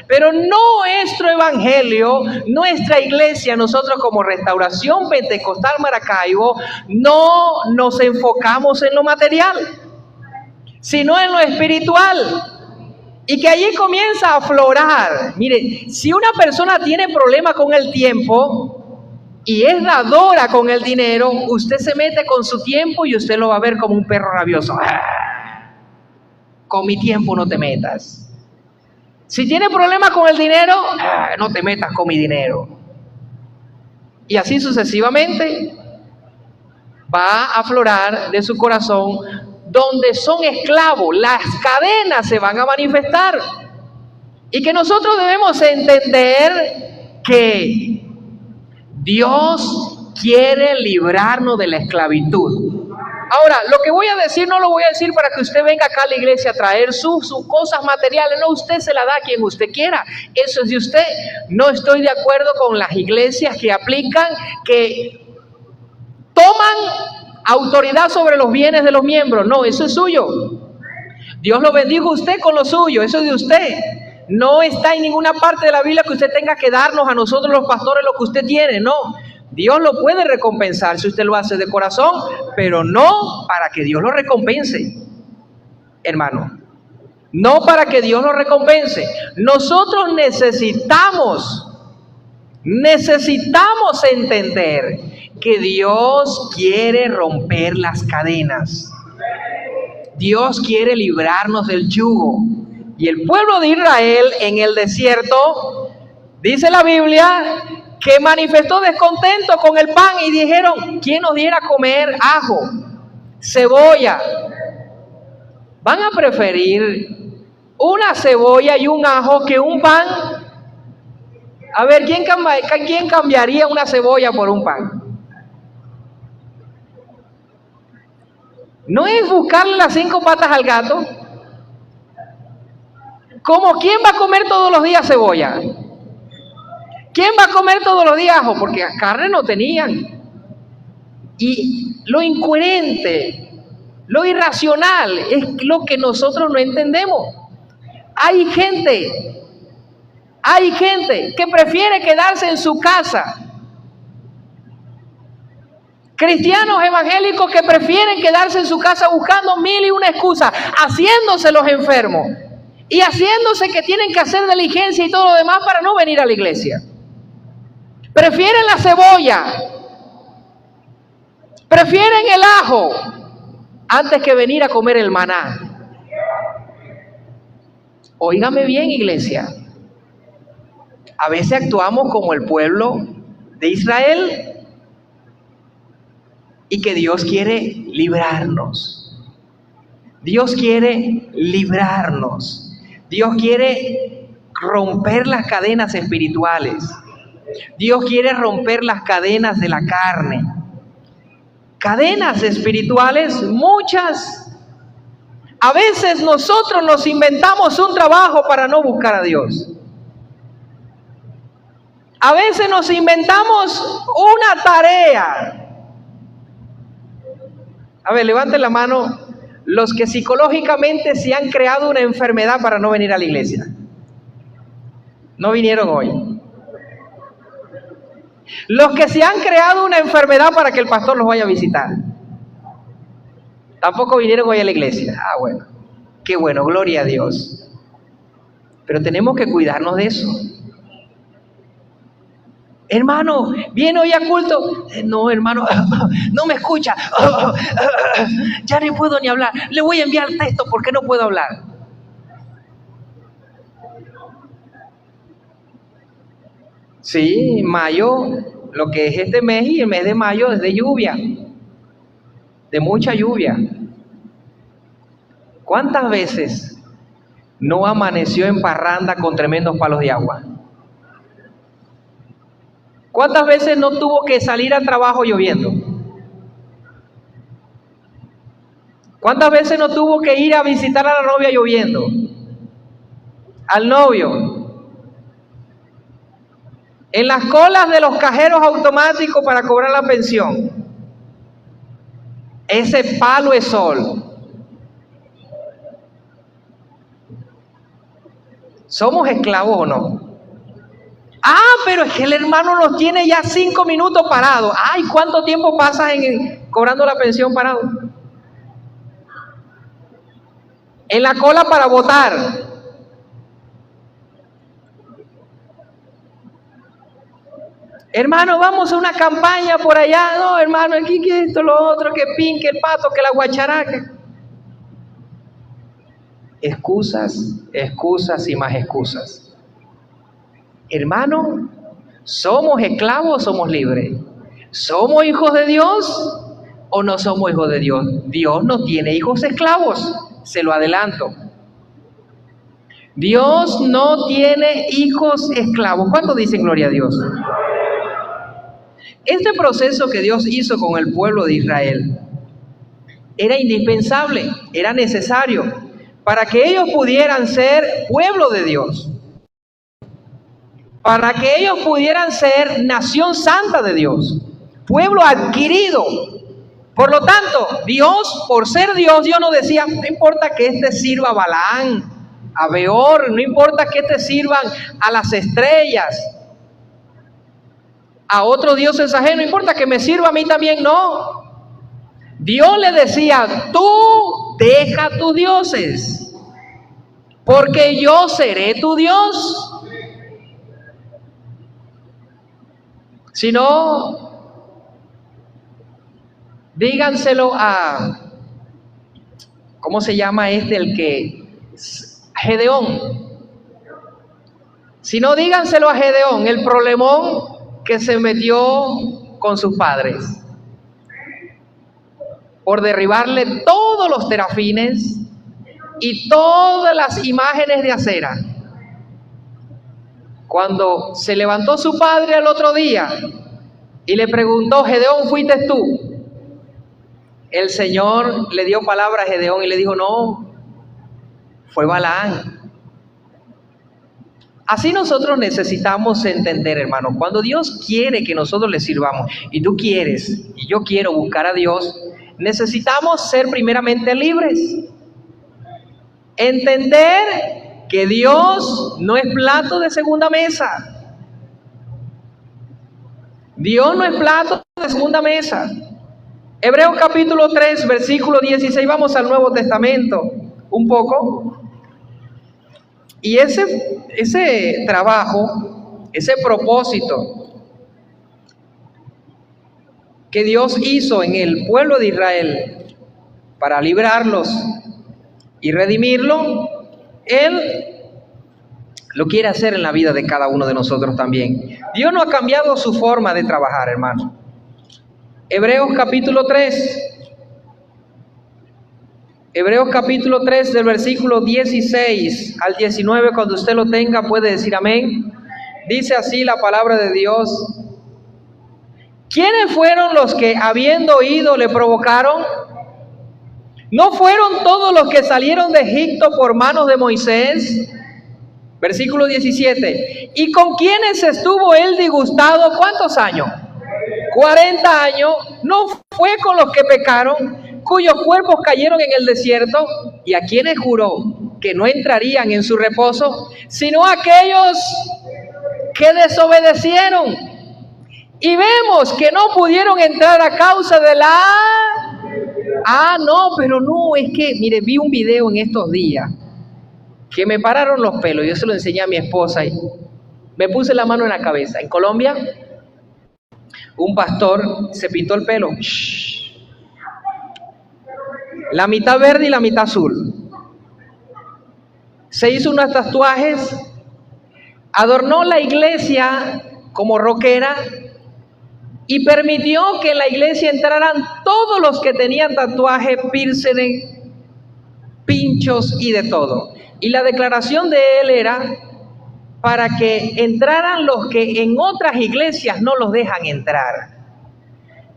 Pero nuestro evangelio, nuestra iglesia, nosotros como Restauración Pentecostal Maracaibo, no nos enfocamos en lo material, sino en lo espiritual. Y que allí comienza a aflorar. Mire, si una persona tiene problema con el tiempo y es dadora con el dinero, usted se mete con su tiempo y usted lo va a ver como un perro rabioso. Con mi tiempo no te metas. Si tiene problema con el dinero, no te metas con mi dinero. Y así sucesivamente va a aflorar de su corazón. Donde son esclavos, las cadenas se van a manifestar. Y que nosotros debemos entender que Dios quiere librarnos de la esclavitud. Ahora, lo que voy a decir no lo voy a decir para que usted venga acá a la iglesia a traer sus cosas materiales. No, usted se la da a quien usted quiera. Eso es de usted. No estoy de acuerdo con las iglesias que aplican, que toman autoridad sobre los bienes de los miembros. No, eso es suyo. Dios lo bendijo a usted con lo suyo. Eso es de usted. No está en ninguna parte de la Biblia que usted tenga que darnos a nosotros los pastores lo que usted tiene. No. Dios lo puede recompensar si usted lo hace de corazón, pero no para que Dios lo recompense, hermano. no para que Dios lo recompense. Nosotros necesitamos entender que Dios quiere romper las cadenas. Dios quiere librarnos del yugo. Y el pueblo de Israel en el desierto, dice la Biblia, que manifestó descontento con el pan y dijeron, ¿quién nos diera a comer ajo, cebolla? ¿Van a preferir una cebolla y un ajo que un pan? A ver, ¿quién cambiaría una cebolla por un pan? ¿No es buscarle las 5 patas al gato? ¿Cómo? ¿Quién va a comer todos los días cebolla? ¿Quién va a comer todos los días ajo? Porque carne no tenían. Y lo incoherente, lo irracional es lo que nosotros no entendemos. Hay gente que prefiere quedarse en su casa. Cristianos evangélicos que prefieren quedarse en su casa buscando 1001 excusas, haciéndose los enfermos y haciéndose que tienen que hacer diligencia y todo lo demás para no venir a la iglesia. Prefieren la cebolla, prefieren el ajo antes que venir a comer el maná. Óigame bien, iglesia. A veces actuamos como el pueblo de Israel y que Dios quiere librarnos. Dios quiere librarnos. Dios quiere romper las cadenas espirituales. Dios quiere romper las cadenas de la carne. Cadenas espirituales, muchas. A veces nosotros nos inventamos un trabajo para no buscar a Dios. A veces nos inventamos una tarea. A ver, levanten la mano los que psicológicamente se han creado una enfermedad para no venir a la iglesia. No vinieron hoy. Los que se han creado una enfermedad para que el pastor los vaya a visitar. Tampoco vinieron hoy a la iglesia. Ah, bueno. Qué bueno, gloria a Dios. Pero tenemos que cuidarnos de eso. Hermano, ¿viene hoy a culto? No, hermano, no me escucha. Ya no puedo ni hablar. Le voy a enviar texto porque no puedo hablar. Sí, mayo, lo que es este mes y el mes de mayo es de lluvia, de mucha lluvia. ¿Cuántas veces no amaneció en parranda con tremendos palos de agua? ¿Cuántas veces no tuvo que salir al trabajo lloviendo? ¿Cuántas veces no tuvo que ir a visitar a la novia lloviendo? Al novio. En las colas de los cajeros automáticos para cobrar la pensión. Ese palo es sol. ¿Somos esclavos o no? Ah, pero es que el hermano nos tiene ya 5 minutos parados. Ay, ¿cuánto tiempo pasas cobrando la pensión parado? En la cola para votar. Hermano, vamos a una campaña por allá. No, hermano, aquí que esto, lo otro, que pin, que el pato, que la guacharaca. Excusas, excusas y más excusas. Hermano, ¿somos esclavos o somos libres? ¿Somos hijos de Dios o no somos hijos de Dios? Dios no tiene hijos esclavos, se lo adelanto. Dios no tiene hijos esclavos. ¿Cuántos dicen gloria a Dios? Este proceso que Dios hizo con el pueblo de Israel era indispensable, era necesario para que ellos pudieran ser pueblo de Dios, para que ellos pudieran ser nación santa de Dios, pueblo adquirido. Por lo tanto, Dios, por ser Dios, Dios no decía, no importa que este sirva a Balaán, a Beor, no importa que este sirvan a las estrellas, a otros dioses ajenos, no importa que me sirva a mí también, no. Dios le decía, tú deja tus dioses, porque yo seré tu Dios. Si no, díganselo a, ¿cómo se llama el que? Gedeón. Si no, díganselo a Gedeón, el problemón que se metió con sus padres por derribarle todos los terafines y todas las imágenes de acera. Cuando se levantó su padre al otro día y le preguntó: Gedeón, ¿fuiste tú? El Señor le dio palabra a Gedeón y le dijo: no, fue Balaam. Así nosotros necesitamos entender, hermano, cuando Dios quiere que nosotros le sirvamos, y tú quieres, y yo quiero buscar a Dios, necesitamos ser primeramente libres. Entender que Dios no es plato de segunda mesa. Dios no es plato de segunda mesa. Hebreos capítulo 3, versículo 16, vamos al Nuevo Testamento un poco. Y ese trabajo, ese propósito que Dios hizo en el pueblo de Israel para librarlos y redimirlo, Él lo quiere hacer en la vida de cada uno de nosotros también. Dios no ha cambiado su forma de trabajar, hermano. Hebreos capítulo 3. Hebreos capítulo 3 del versículo 16 al 19, cuando usted lo tenga puede decir amén. Dice así la palabra de Dios: ¿quiénes fueron los que habiendo oído le provocaron? ¿No fueron todos los que salieron de Egipto por manos de Moisés? Versículo 17. ¿Y con quiénes estuvo él disgustado? ¿Cuántos años? 40 años. ¿No fue con los que pecaron, cuyos cuerpos cayeron en el desierto? ¿Y a quienes juró que no entrarían en su reposo, sino aquellos que desobedecieron? Y vemos que no pudieron entrar a causa de la... pero no, es que, mire, vi un video en estos días que me pararon los pelos. Yo se lo enseñé a mi esposa y me puse la mano en la cabeza. En Colombia, un pastor se pintó el pelo, la mitad verde y la mitad azul. Se hizo unos tatuajes, adornó la iglesia como rockera y permitió que en la iglesia entraran todos los que tenían tatuajes, piercing, pinchos y de todo. Y la declaración de él era para que entraran los que en otras iglesias no los dejan entrar.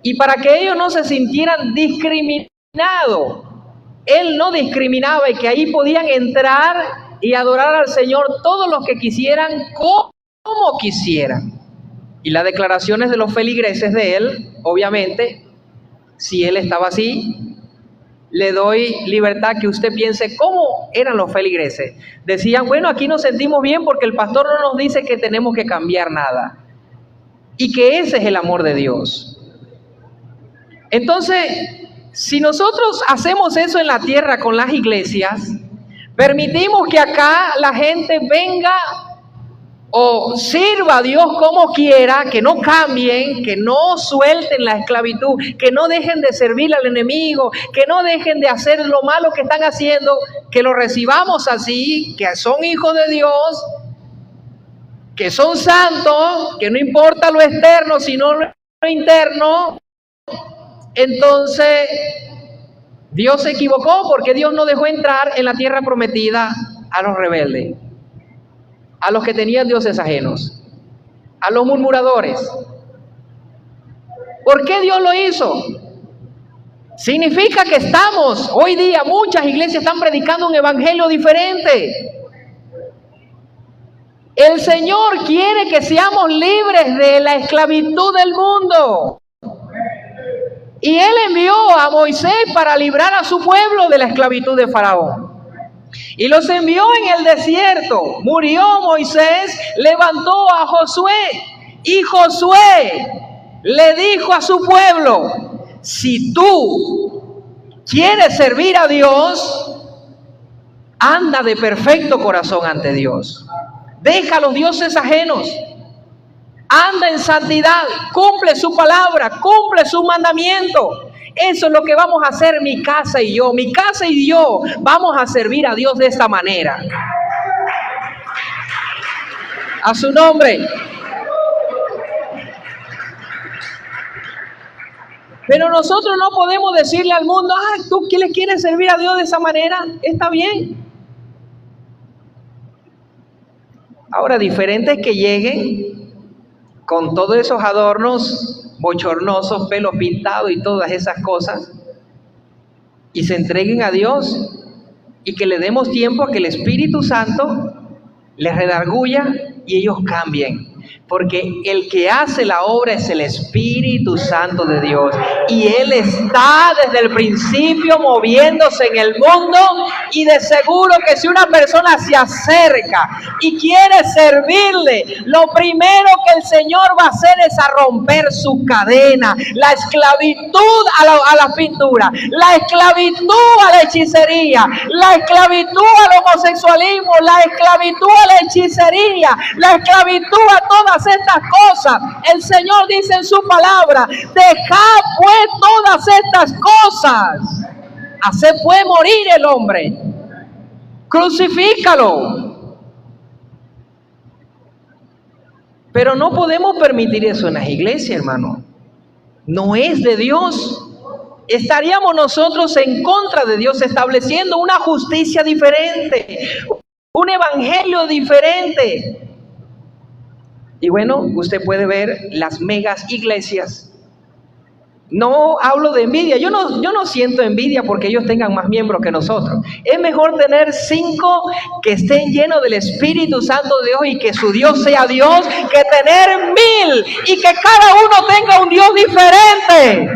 Y para que ellos no se sintieran discriminados. Él no discriminaba y que ahí podían entrar y adorar al Señor todos los que quisieran, como quisieran. Y las declaraciones de los feligreses de él, obviamente, si él estaba así, le doy libertad que usted piense cómo eran los feligreses. Decían: bueno, aquí nos sentimos bien porque el pastor no nos dice que tenemos que cambiar nada. Y que ese es el amor de Dios. Entonces, si nosotros hacemos eso en la tierra con las iglesias, permitimos que acá la gente venga o sirva a Dios como quiera, que no cambien, que no suelten la esclavitud, que no dejen de servir al enemigo, que no dejen de hacer lo malo que están haciendo, que lo recibamos así, que son hijos de Dios, que son santos, que no importa lo externo, sino lo interno. Entonces, Dios se equivocó porque Dios no dejó entrar en la tierra prometida a los rebeldes, a los que tenían dioses ajenos, a los murmuradores. ¿Por qué Dios lo hizo? Significa que estamos, hoy día muchas iglesias están predicando un evangelio diferente. El Señor quiere que seamos libres de la esclavitud del mundo. Y Él envió a Moisés para librar a su pueblo de la esclavitud de Faraón. Y los envió en el desierto. Murió Moisés, levantó a Josué. Y Josué le dijo a su pueblo: si tú quieres servir a Dios, anda de perfecto corazón ante Dios. Deja a los dioses ajenos. Anda en santidad, cumple su palabra, cumple su mandamiento. Eso es lo que vamos a hacer mi casa y yo. Mi casa y yo vamos a servir a Dios de esta manera. A su nombre. Pero nosotros no podemos decirle al mundo, ¿tú le quieres servir a Dios de esa manera? Está bien. Ahora, diferente es que lleguen con todos esos adornos bochornosos, pelo pintado y todas esas cosas, y se entreguen a Dios, y que le demos tiempo a que el Espíritu Santo les redarguya y ellos cambien. Porque el que hace la obra es el Espíritu Santo de Dios. Y Él está desde el principio moviéndose en el mundo. Y de seguro que si una persona se acerca y quiere servirle, lo primero que el Señor va a hacer es a romper su cadena. La esclavitud a la pintura, la esclavitud a la hechicería, la esclavitud al homosexualismo, la esclavitud a la hechicería, la esclavitud a todas estas cosas. El Señor dice en su palabra: dejad pues todas estas cosas, haced pues morir el hombre, crucifícalo. Pero no podemos permitir eso en las iglesias, hermano. No es de Dios. Estaríamos nosotros en contra de Dios, estableciendo una justicia diferente, un evangelio diferente. Y bueno, usted puede ver las megas iglesias. No hablo de envidia. Yo no siento envidia porque ellos tengan más miembros que nosotros. Es mejor tener 5 que estén llenos del Espíritu Santo de Dios y que su Dios sea Dios, que tener 1000 y que cada uno tenga un Dios diferente.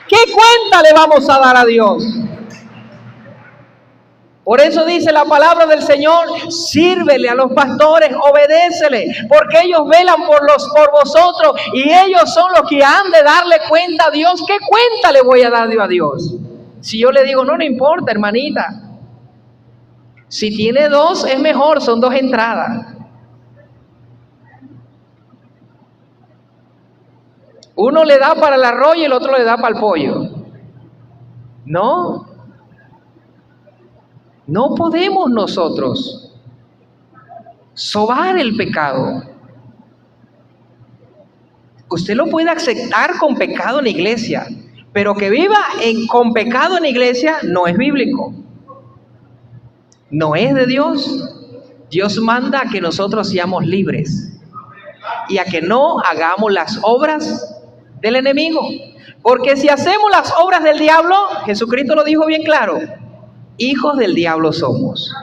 ¿Qué cuenta le vamos a dar a Dios? Por eso dice la palabra del Señor: sírvele a los pastores, obedécele, porque ellos velan por vosotros y ellos son los que han de darle cuenta a Dios. ¿Qué cuenta le voy a dar yo a Dios? Si yo le digo, no importa, hermanita. Si tiene 2 es mejor, son 2 entradas. Uno le da para el arroz y el otro le da para el pollo. No podemos nosotros sobar el pecado. Usted lo puede aceptar con pecado en la iglesia, pero que viva con pecado en la iglesia no es bíblico. No es de Dios. Dios manda a que nosotros seamos libres y a que no hagamos las obras del enemigo. Porque si hacemos las obras del diablo, Jesucristo lo dijo bien claro: hijos del diablo somos.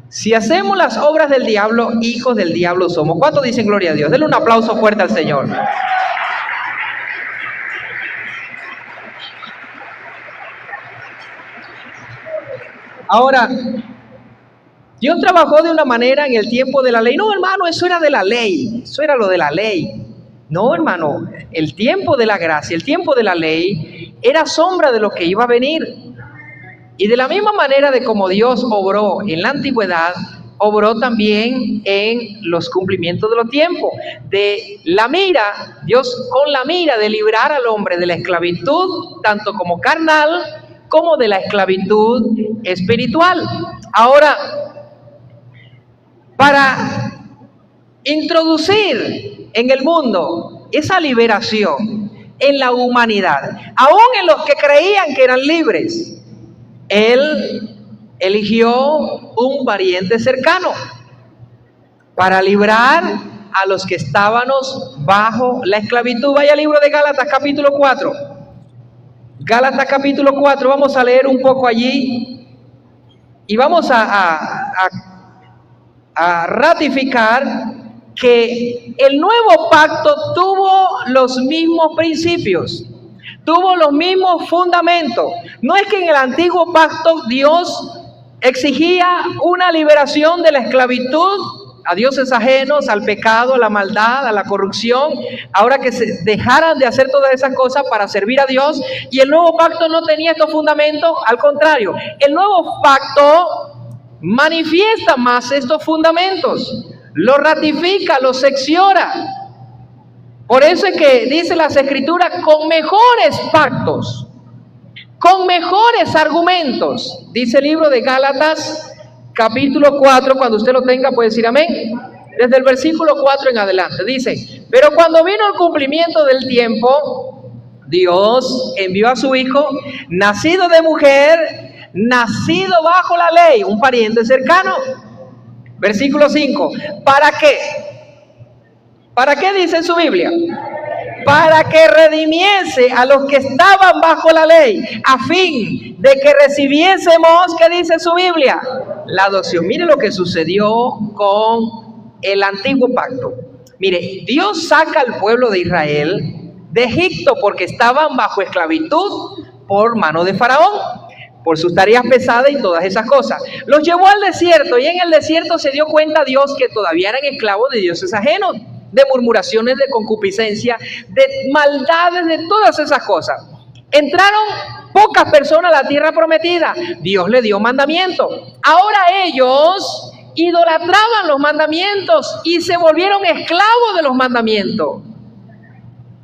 Si hacemos las obras del diablo, hijos del diablo somos. ¿Cuántos dicen gloria a Dios? Denle un aplauso fuerte al Señor. Ahora, Dios trabajó de una manera en el tiempo de la ley. No, hermano, eso era de la ley. Eso era lo de la ley. No, hermano, el tiempo de la gracia, el tiempo de la ley era sombra de lo que iba a venir. Y de la misma manera de como Dios obró en la antigüedad, obró también en los cumplimientos de los tiempos. Dios con la mira de librar al hombre de la esclavitud, tanto como carnal, como de la esclavitud espiritual. Ahora, para introducir en el mundo esa liberación en la humanidad, aún en los que creían que eran libres, Él eligió un pariente cercano para librar a los que estábamos bajo la esclavitud. Vaya al libro de Gálatas capítulo 4. Gálatas capítulo 4, vamos a leer un poco allí y vamos a ratificar que el nuevo pacto tuvo los mismos principios, tuvo los mismos fundamentos. No es que en el antiguo pacto Dios exigía una liberación de la esclavitud a dioses ajenos, al pecado, a la maldad, a la corrupción, ahora que se dejaran de hacer todas esas cosas para servir a Dios. Y el nuevo pacto no tenía estos fundamentos, al contrario, el nuevo pacto manifiesta más estos fundamentos, los ratifica, los secciona. Por eso es que dice las Escrituras, con mejores pactos, con mejores argumentos. Dice el libro de Gálatas, capítulo 4, cuando usted lo tenga puede decir amén. Desde el versículo 4 en adelante, dice: pero cuando vino el cumplimiento del tiempo, Dios envió a su Hijo, nacido de mujer, nacido bajo la ley, un pariente cercano. Versículo 5, ¿para qué? ¿Para qué dice en su Biblia? Para que redimiese a los que estaban bajo la ley, a fin de que recibiésemos, ¿qué dice su Biblia? La adopción. Mire lo que sucedió con el antiguo pacto. Mire, Dios saca al pueblo de Israel de Egipto porque estaban bajo esclavitud por mano de Faraón, por sus tareas pesadas y todas esas cosas. Los llevó al desierto y en el desierto se dio cuenta Dios que todavía eran esclavos de dioses ajenos, de murmuraciones, de concupiscencia, de maldades, de todas esas cosas. Entraron pocas personas a la tierra prometida. Dios le dio mandamientos. Ahora ellos idolatraban los mandamientos y se volvieron esclavos de los mandamientos.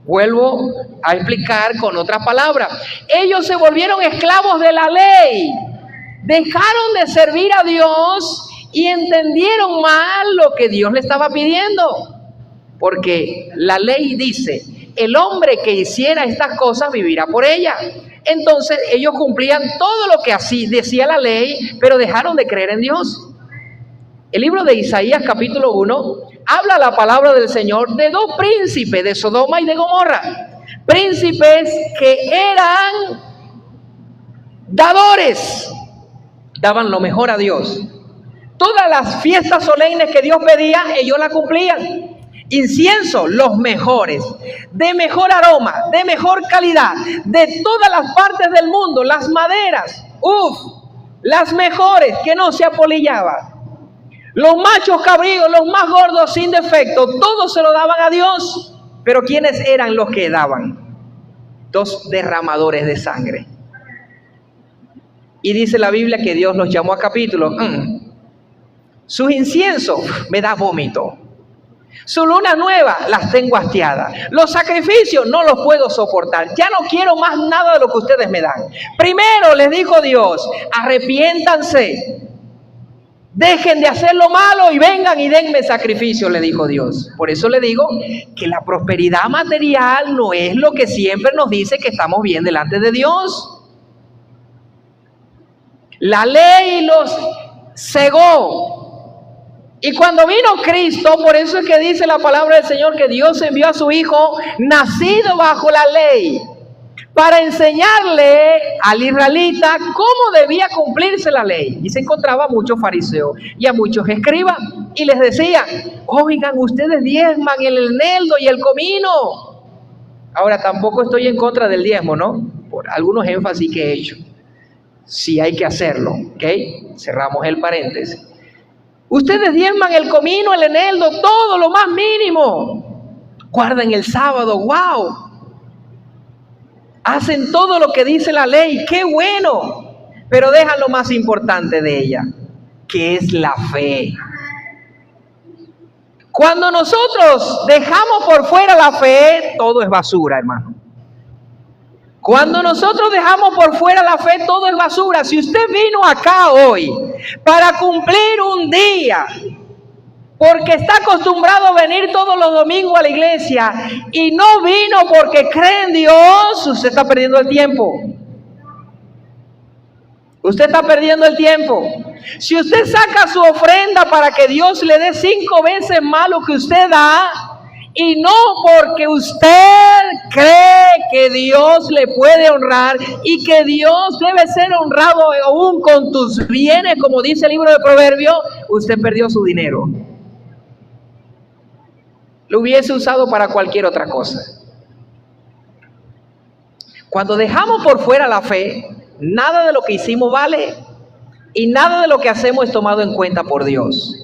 Vuelvo a explicar con otras palabras. Ellos se volvieron esclavos de la ley. Dejaron de servir a Dios y entendieron mal lo que Dios le estaba pidiendo. Porque la ley dice, el hombre que hiciera estas cosas vivirá por ellas. Entonces ellos cumplían todo lo que así decía la ley, pero dejaron de creer en Dios. El libro de Isaías capítulo 1 habla la palabra del Señor de dos príncipes, de Sodoma y de Gomorra. Príncipes que eran dadores, daban lo mejor a Dios. Todas las fiestas solemnes que Dios pedía, ellos las cumplían. Incienso, los mejores, de mejor aroma, de mejor calidad, de todas las partes del mundo, las maderas, las mejores, que no se apolillaban. Los machos cabríos, los más gordos, sin defecto, todos se lo daban a Dios. Pero ¿quiénes eran los que daban? Dos derramadores de sangre. Y dice la Biblia que Dios los llamó a capítulo. Sus inciensos me da vómito. Su luna nueva las tengo hastiadas. Los sacrificios no los puedo soportar. Ya no quiero más nada de lo que ustedes me dan. Primero les dijo Dios, arrepiéntanse. Dejen de hacer lo malo y vengan y denme sacrificio, le dijo Dios. Por eso le digo que la prosperidad material no es lo que siempre nos dice que estamos bien delante de Dios. La ley los cegó. Y cuando vino Cristo, por eso es que dice la palabra del Señor que Dios envió a su Hijo nacido bajo la ley, para enseñarle al israelita cómo debía cumplirse la ley. Y se encontraba a muchos fariseos y a muchos escribas y les decía, oigan, ustedes diezman el eneldo y el comino. Ahora tampoco estoy en contra del diezmo, ¿no? Por algunos énfasis que he hecho. Sí hay que hacerlo, ¿ok? Cerramos el paréntesis. Ustedes diezman el comino, el eneldo, todo lo más mínimo. Guardan el sábado, wow. Hacen todo lo que dice la ley, qué bueno. Pero dejan lo más importante de ella, que es la fe. Cuando nosotros dejamos por fuera la fe, todo es basura, hermano. Cuando nosotros dejamos por fuera la fe, todo es basura. Si usted vino acá hoy para cumplir un día, porque está acostumbrado a venir todos los domingos a la iglesia y no vino porque cree en Dios, usted está perdiendo el tiempo. Usted está perdiendo el tiempo. Si usted saca su ofrenda para que Dios le dé 5 veces más lo que usted da, y no porque usted cree que Dios le puede honrar y que Dios debe ser honrado aún con tus bienes, como dice el libro de Proverbios, usted perdió su dinero. Lo hubiese usado para cualquier otra cosa. Cuando dejamos por fuera la fe, nada de lo que hicimos vale y nada de lo que hacemos es tomado en cuenta por Dios.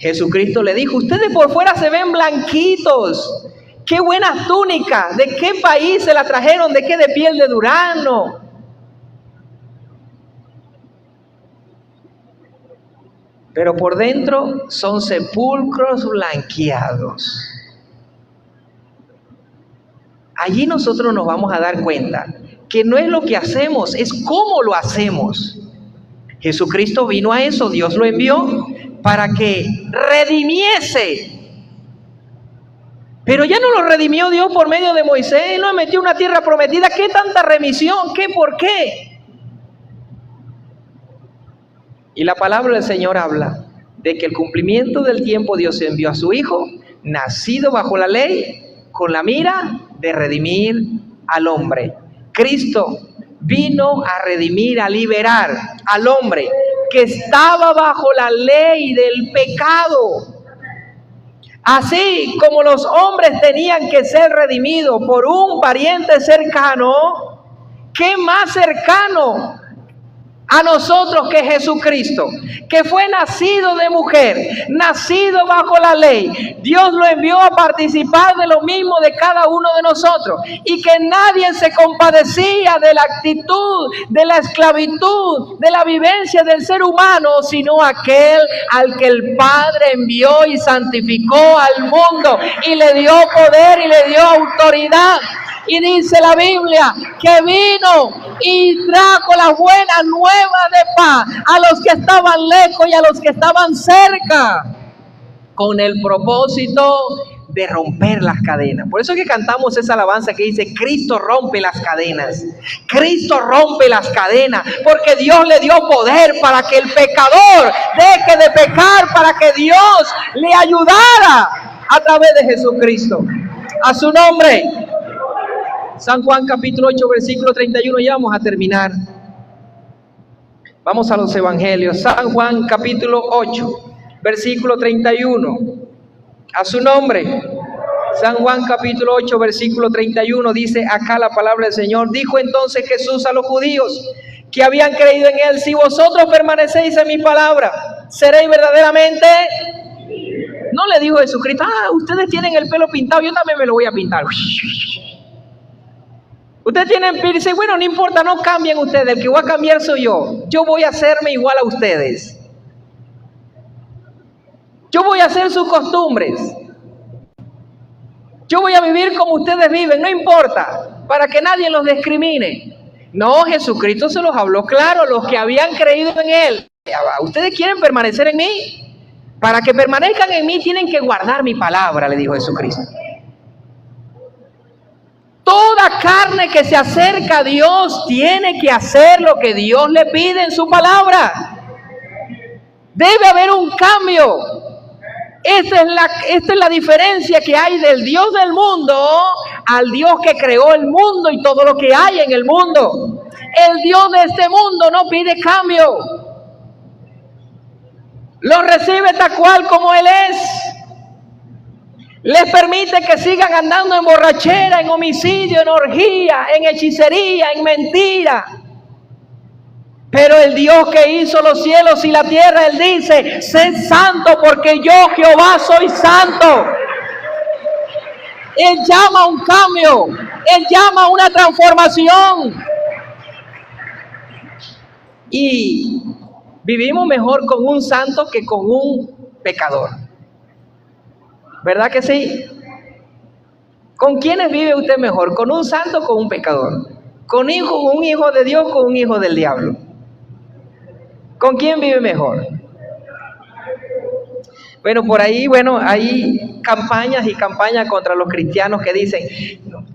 Jesucristo le dijo: ustedes por fuera se ven blanquitos, qué buenas túnicas, ¿de qué país se las trajeron? ¿De qué? De piel de durazno. Pero por dentro son sepulcros blanqueados. Allí nosotros nos vamos a dar cuenta que no es lo que hacemos, es cómo lo hacemos. Jesucristo vino a eso, Dios lo envió para que redimiese. Pero ya no lo redimió Dios por medio de Moisés, Él lo metió en una tierra prometida. ¿Qué tanta remisión? ¿Qué? ¿Por qué? Y la palabra del Señor habla de que el cumplimiento del tiempo Dios envió a su Hijo, nacido bajo la ley, con la mira de redimir al hombre. Cristo vino a redimir, a liberar al hombre que estaba bajo la ley del pecado. Así como los hombres tenían que ser redimidos por un pariente cercano, ¿qué más cercano a nosotros que Jesucristo, que fue nacido de mujer, nacido bajo la ley? Dios lo envió a participar de lo mismo de cada uno de nosotros, y que nadie se compadecía de la actitud, de la esclavitud, de la vivencia del ser humano, sino aquel al que el Padre envió y santificó al mundo y le dio poder y le dio autoridad. Y dice la Biblia que vino y trajo las buenas nuevas de paz a los que estaban lejos y a los que estaban cerca, con el propósito de romper las cadenas. Por eso es que cantamos esa alabanza que dice: Cristo rompe las cadenas. Cristo rompe las cadenas, porque Dios le dio poder para que el pecador deje de pecar, para que Dios le ayudara a través de Jesucristo. A su nombre. San Juan capítulo 8, versículo 31, ya vamos a terminar. Vamos a los evangelios. San Juan capítulo 8, versículo 31. A su nombre. San Juan capítulo 8, versículo 31, dice acá la palabra del Señor: dijo entonces Jesús a los judíos que habían creído en Él: si vosotros permanecéis en mi palabra, seréis verdaderamente. No le dijo Jesucristo: ustedes tienen el pelo pintado, yo también me lo voy a pintar. Ustedes tienen piercing, bueno, no importa, no cambien ustedes, el que voy a cambiar soy yo. Yo voy a hacerme igual a ustedes. Yo voy a hacer sus costumbres. Yo voy a vivir como ustedes viven, no importa, para que nadie los discrimine. No, Jesucristo se los habló claro, los que habían creído en Él. ¿Ustedes quieren permanecer en mí? Para que permanezcan en mí tienen que guardar mi palabra, le dijo Jesucristo. Toda carne que se acerca a Dios tiene que hacer lo que Dios le pide en su palabra. Debe haber un cambio. Esta es la diferencia que hay del Dios del mundo al Dios que creó el mundo y todo lo que hay en el mundo. El Dios de este mundo no pide cambio. Lo recibe tal cual como Él es. Les permite que sigan andando en borrachera, en homicidio, en orgía, en hechicería, en mentira. Pero el Dios que hizo los cielos y la tierra, Él dice: sed santo porque yo, Jehová, soy santo. Él llama a un cambio, Él llama a una transformación. Y vivimos mejor con un santo que con un pecador. ¿Verdad que sí? ¿Con quiénes vive usted mejor? ¿Con un santo o con un pecador? ¿Con un hijo de Dios o con un hijo del diablo? ¿Con quién vive mejor? Bueno, por ahí, hay campañas y campañas contra los cristianos que dicen: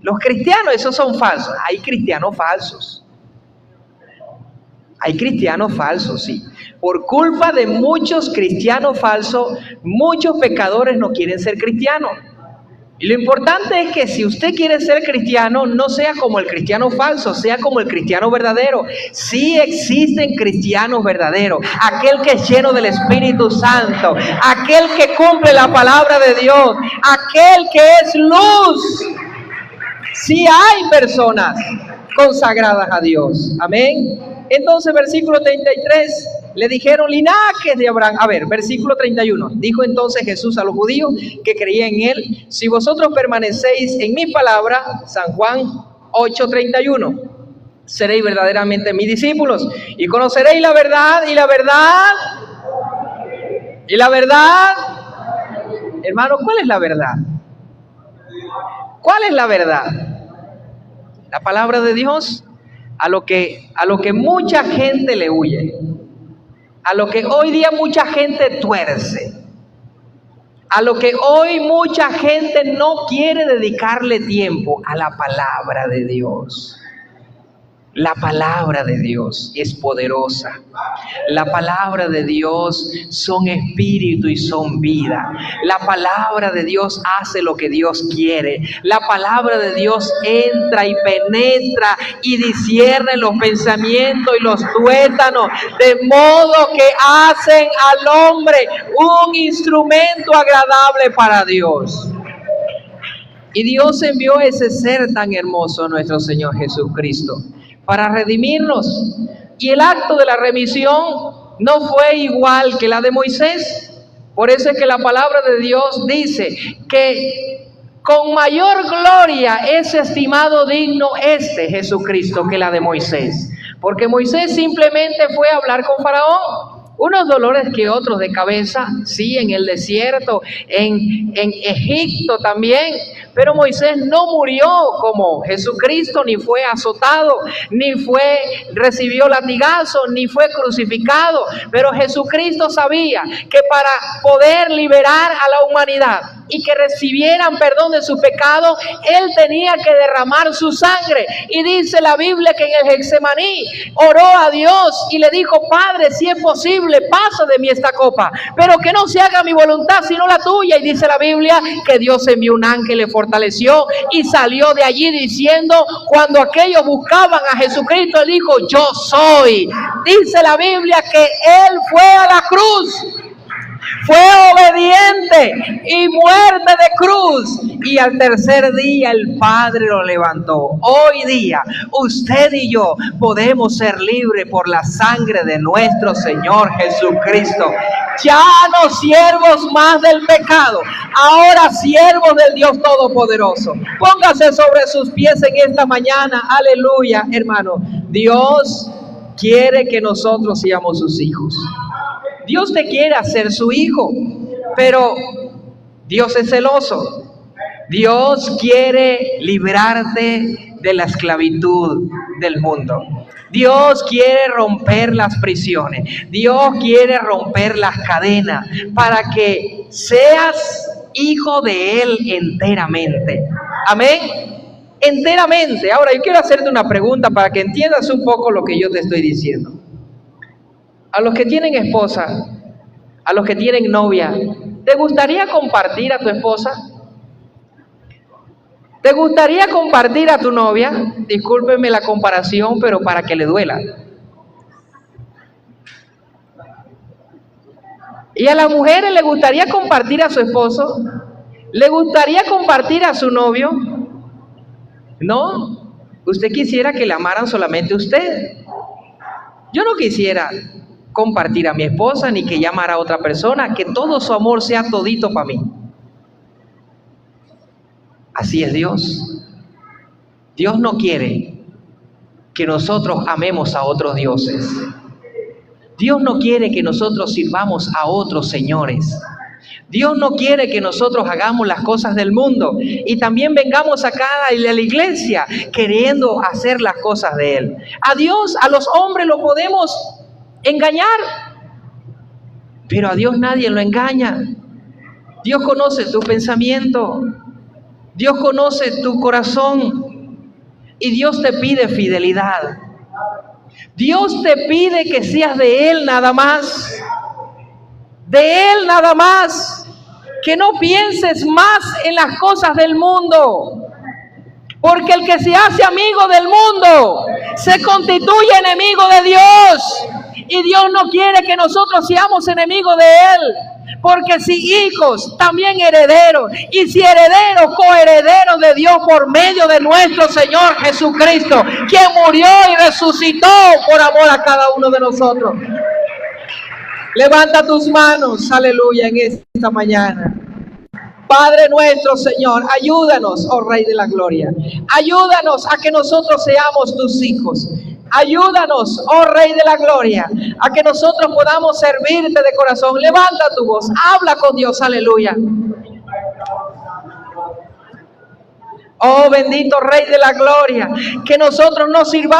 los cristianos, esos son falsos. Hay cristianos falsos. Hay cristianos falsos, sí. Por culpa de muchos cristianos falsos, muchos pecadores no quieren ser cristianos. Y lo importante es que si usted quiere ser cristiano, no sea como el cristiano falso, sea como el cristiano verdadero. Sí existen cristianos verdaderos, aquel que es lleno del Espíritu Santo, aquel que cumple la palabra de Dios, aquel que es luz. Sí hay personas consagradas a Dios. Amén. Entonces, versículo 33, le dijeron linajes de Abraham. A ver, versículo 31. Dijo entonces Jesús a los judíos que creían en él: si vosotros permanecéis en mi palabra, San Juan 8:31, seréis verdaderamente mis discípulos y conoceréis la verdad, y la verdad, hermano, ¿cuál es la verdad? ¿Cuál es la verdad? La palabra de Dios, a lo que mucha gente le huye, a lo que hoy día mucha gente tuerce, a lo que hoy mucha gente no quiere dedicarle tiempo, a la palabra de Dios. La palabra de Dios es poderosa. La palabra de Dios son espíritu y son vida. La palabra de Dios hace lo que Dios quiere. La palabra de Dios entra y penetra y discierne los pensamientos y los tuétanos, de modo que hacen al hombre un instrumento agradable para Dios. Y Dios envió ese ser tan hermoso, nuestro Señor Jesucristo, para redimirnos. Y el acto de la remisión no fue igual que la de Moisés. Por eso es que la palabra de Dios dice que con mayor gloria es estimado digno este Jesucristo que la de Moisés. Porque Moisés simplemente fue a hablar con Faraón. Unos dolores que otros de cabeza, sí, en el desierto, en Egipto también. Pero Moisés no murió como Jesucristo, ni fue azotado, ni recibió latigazo, ni fue crucificado. Pero Jesucristo sabía que para poder liberar a la humanidad y que recibieran perdón de sus pecados, Él tenía que derramar su sangre. Y dice la Biblia que en el Getsemaní oró a Dios y le dijo: Padre, si es posible, pasa de mí esta copa, pero que no se haga mi voluntad sino la tuya. Y dice la Biblia que Dios envió un ángel, le fortaleció y salió de allí diciendo, cuando aquellos buscaban a Jesucristo, Él dijo: yo soy. Dice la Biblia que Él fue a la cruz, fue obediente y muerte de cruz, y al tercer día el Padre lo levantó. Hoy día usted y yo podemos ser libres por la sangre de nuestro Señor Jesucristo. Ya no siervos más del pecado, ahora siervos del Dios Todopoderoso. Póngase sobre sus pies en esta mañana. Aleluya, hermano. Dios quiere que nosotros seamos sus hijos. Dios te quiere hacer su hijo, pero Dios es celoso. Dios quiere librarte de la esclavitud del mundo. Dios quiere romper las prisiones. Dios quiere romper las cadenas para que seas hijo de Él enteramente. Amén. Enteramente. Ahora yo quiero hacerte una pregunta para que entiendas un poco lo que yo te estoy diciendo. A los que tienen esposa, a los que tienen novia, ¿te gustaría compartir a tu esposa? ¿Te gustaría compartir a tu novia? Discúlpeme la comparación, pero para que le duela. ¿Y a las mujeres le gustaría compartir a su esposo? ¿Le gustaría compartir a su novio? No. Usted quisiera que le amaran solamente a usted. Yo no quisiera compartir a mi esposa ni que llamara a otra persona, que todo su amor sea todito para mí. Así es Dios. Dios no quiere que nosotros amemos a otros dioses. Dios no quiere que nosotros sirvamos a otros señores. Dios no quiere que nosotros hagamos las cosas del mundo y también vengamos acá a la iglesia queriendo hacer las cosas de Él. A Dios, a los hombres lo podemos engañar, pero a Dios nadie lo engaña. Dios conoce tu pensamiento, Dios conoce tu corazón y Dios te pide fidelidad. Dios te pide que seas de Él nada más, de Él nada más, que no pienses más en las cosas del mundo. Porque el que se hace amigo del mundo se constituye enemigo de Dios. Y Dios no quiere que nosotros seamos enemigos de Él. Porque si hijos, también herederos. Y si herederos, coherederos de Dios por medio de nuestro Señor Jesucristo, quien murió y resucitó por amor a cada uno de nosotros. Levanta tus manos, aleluya, en esta mañana. Padre nuestro, Señor, ayúdanos, oh Rey de la Gloria. Ayúdanos a que nosotros seamos tus hijos. Ayúdanos, oh Rey de la Gloria, a que nosotros podamos servirte de corazón. Levanta tu voz, habla con Dios, aleluya. Oh bendito Rey de la Gloria, que nosotros nos sirvamos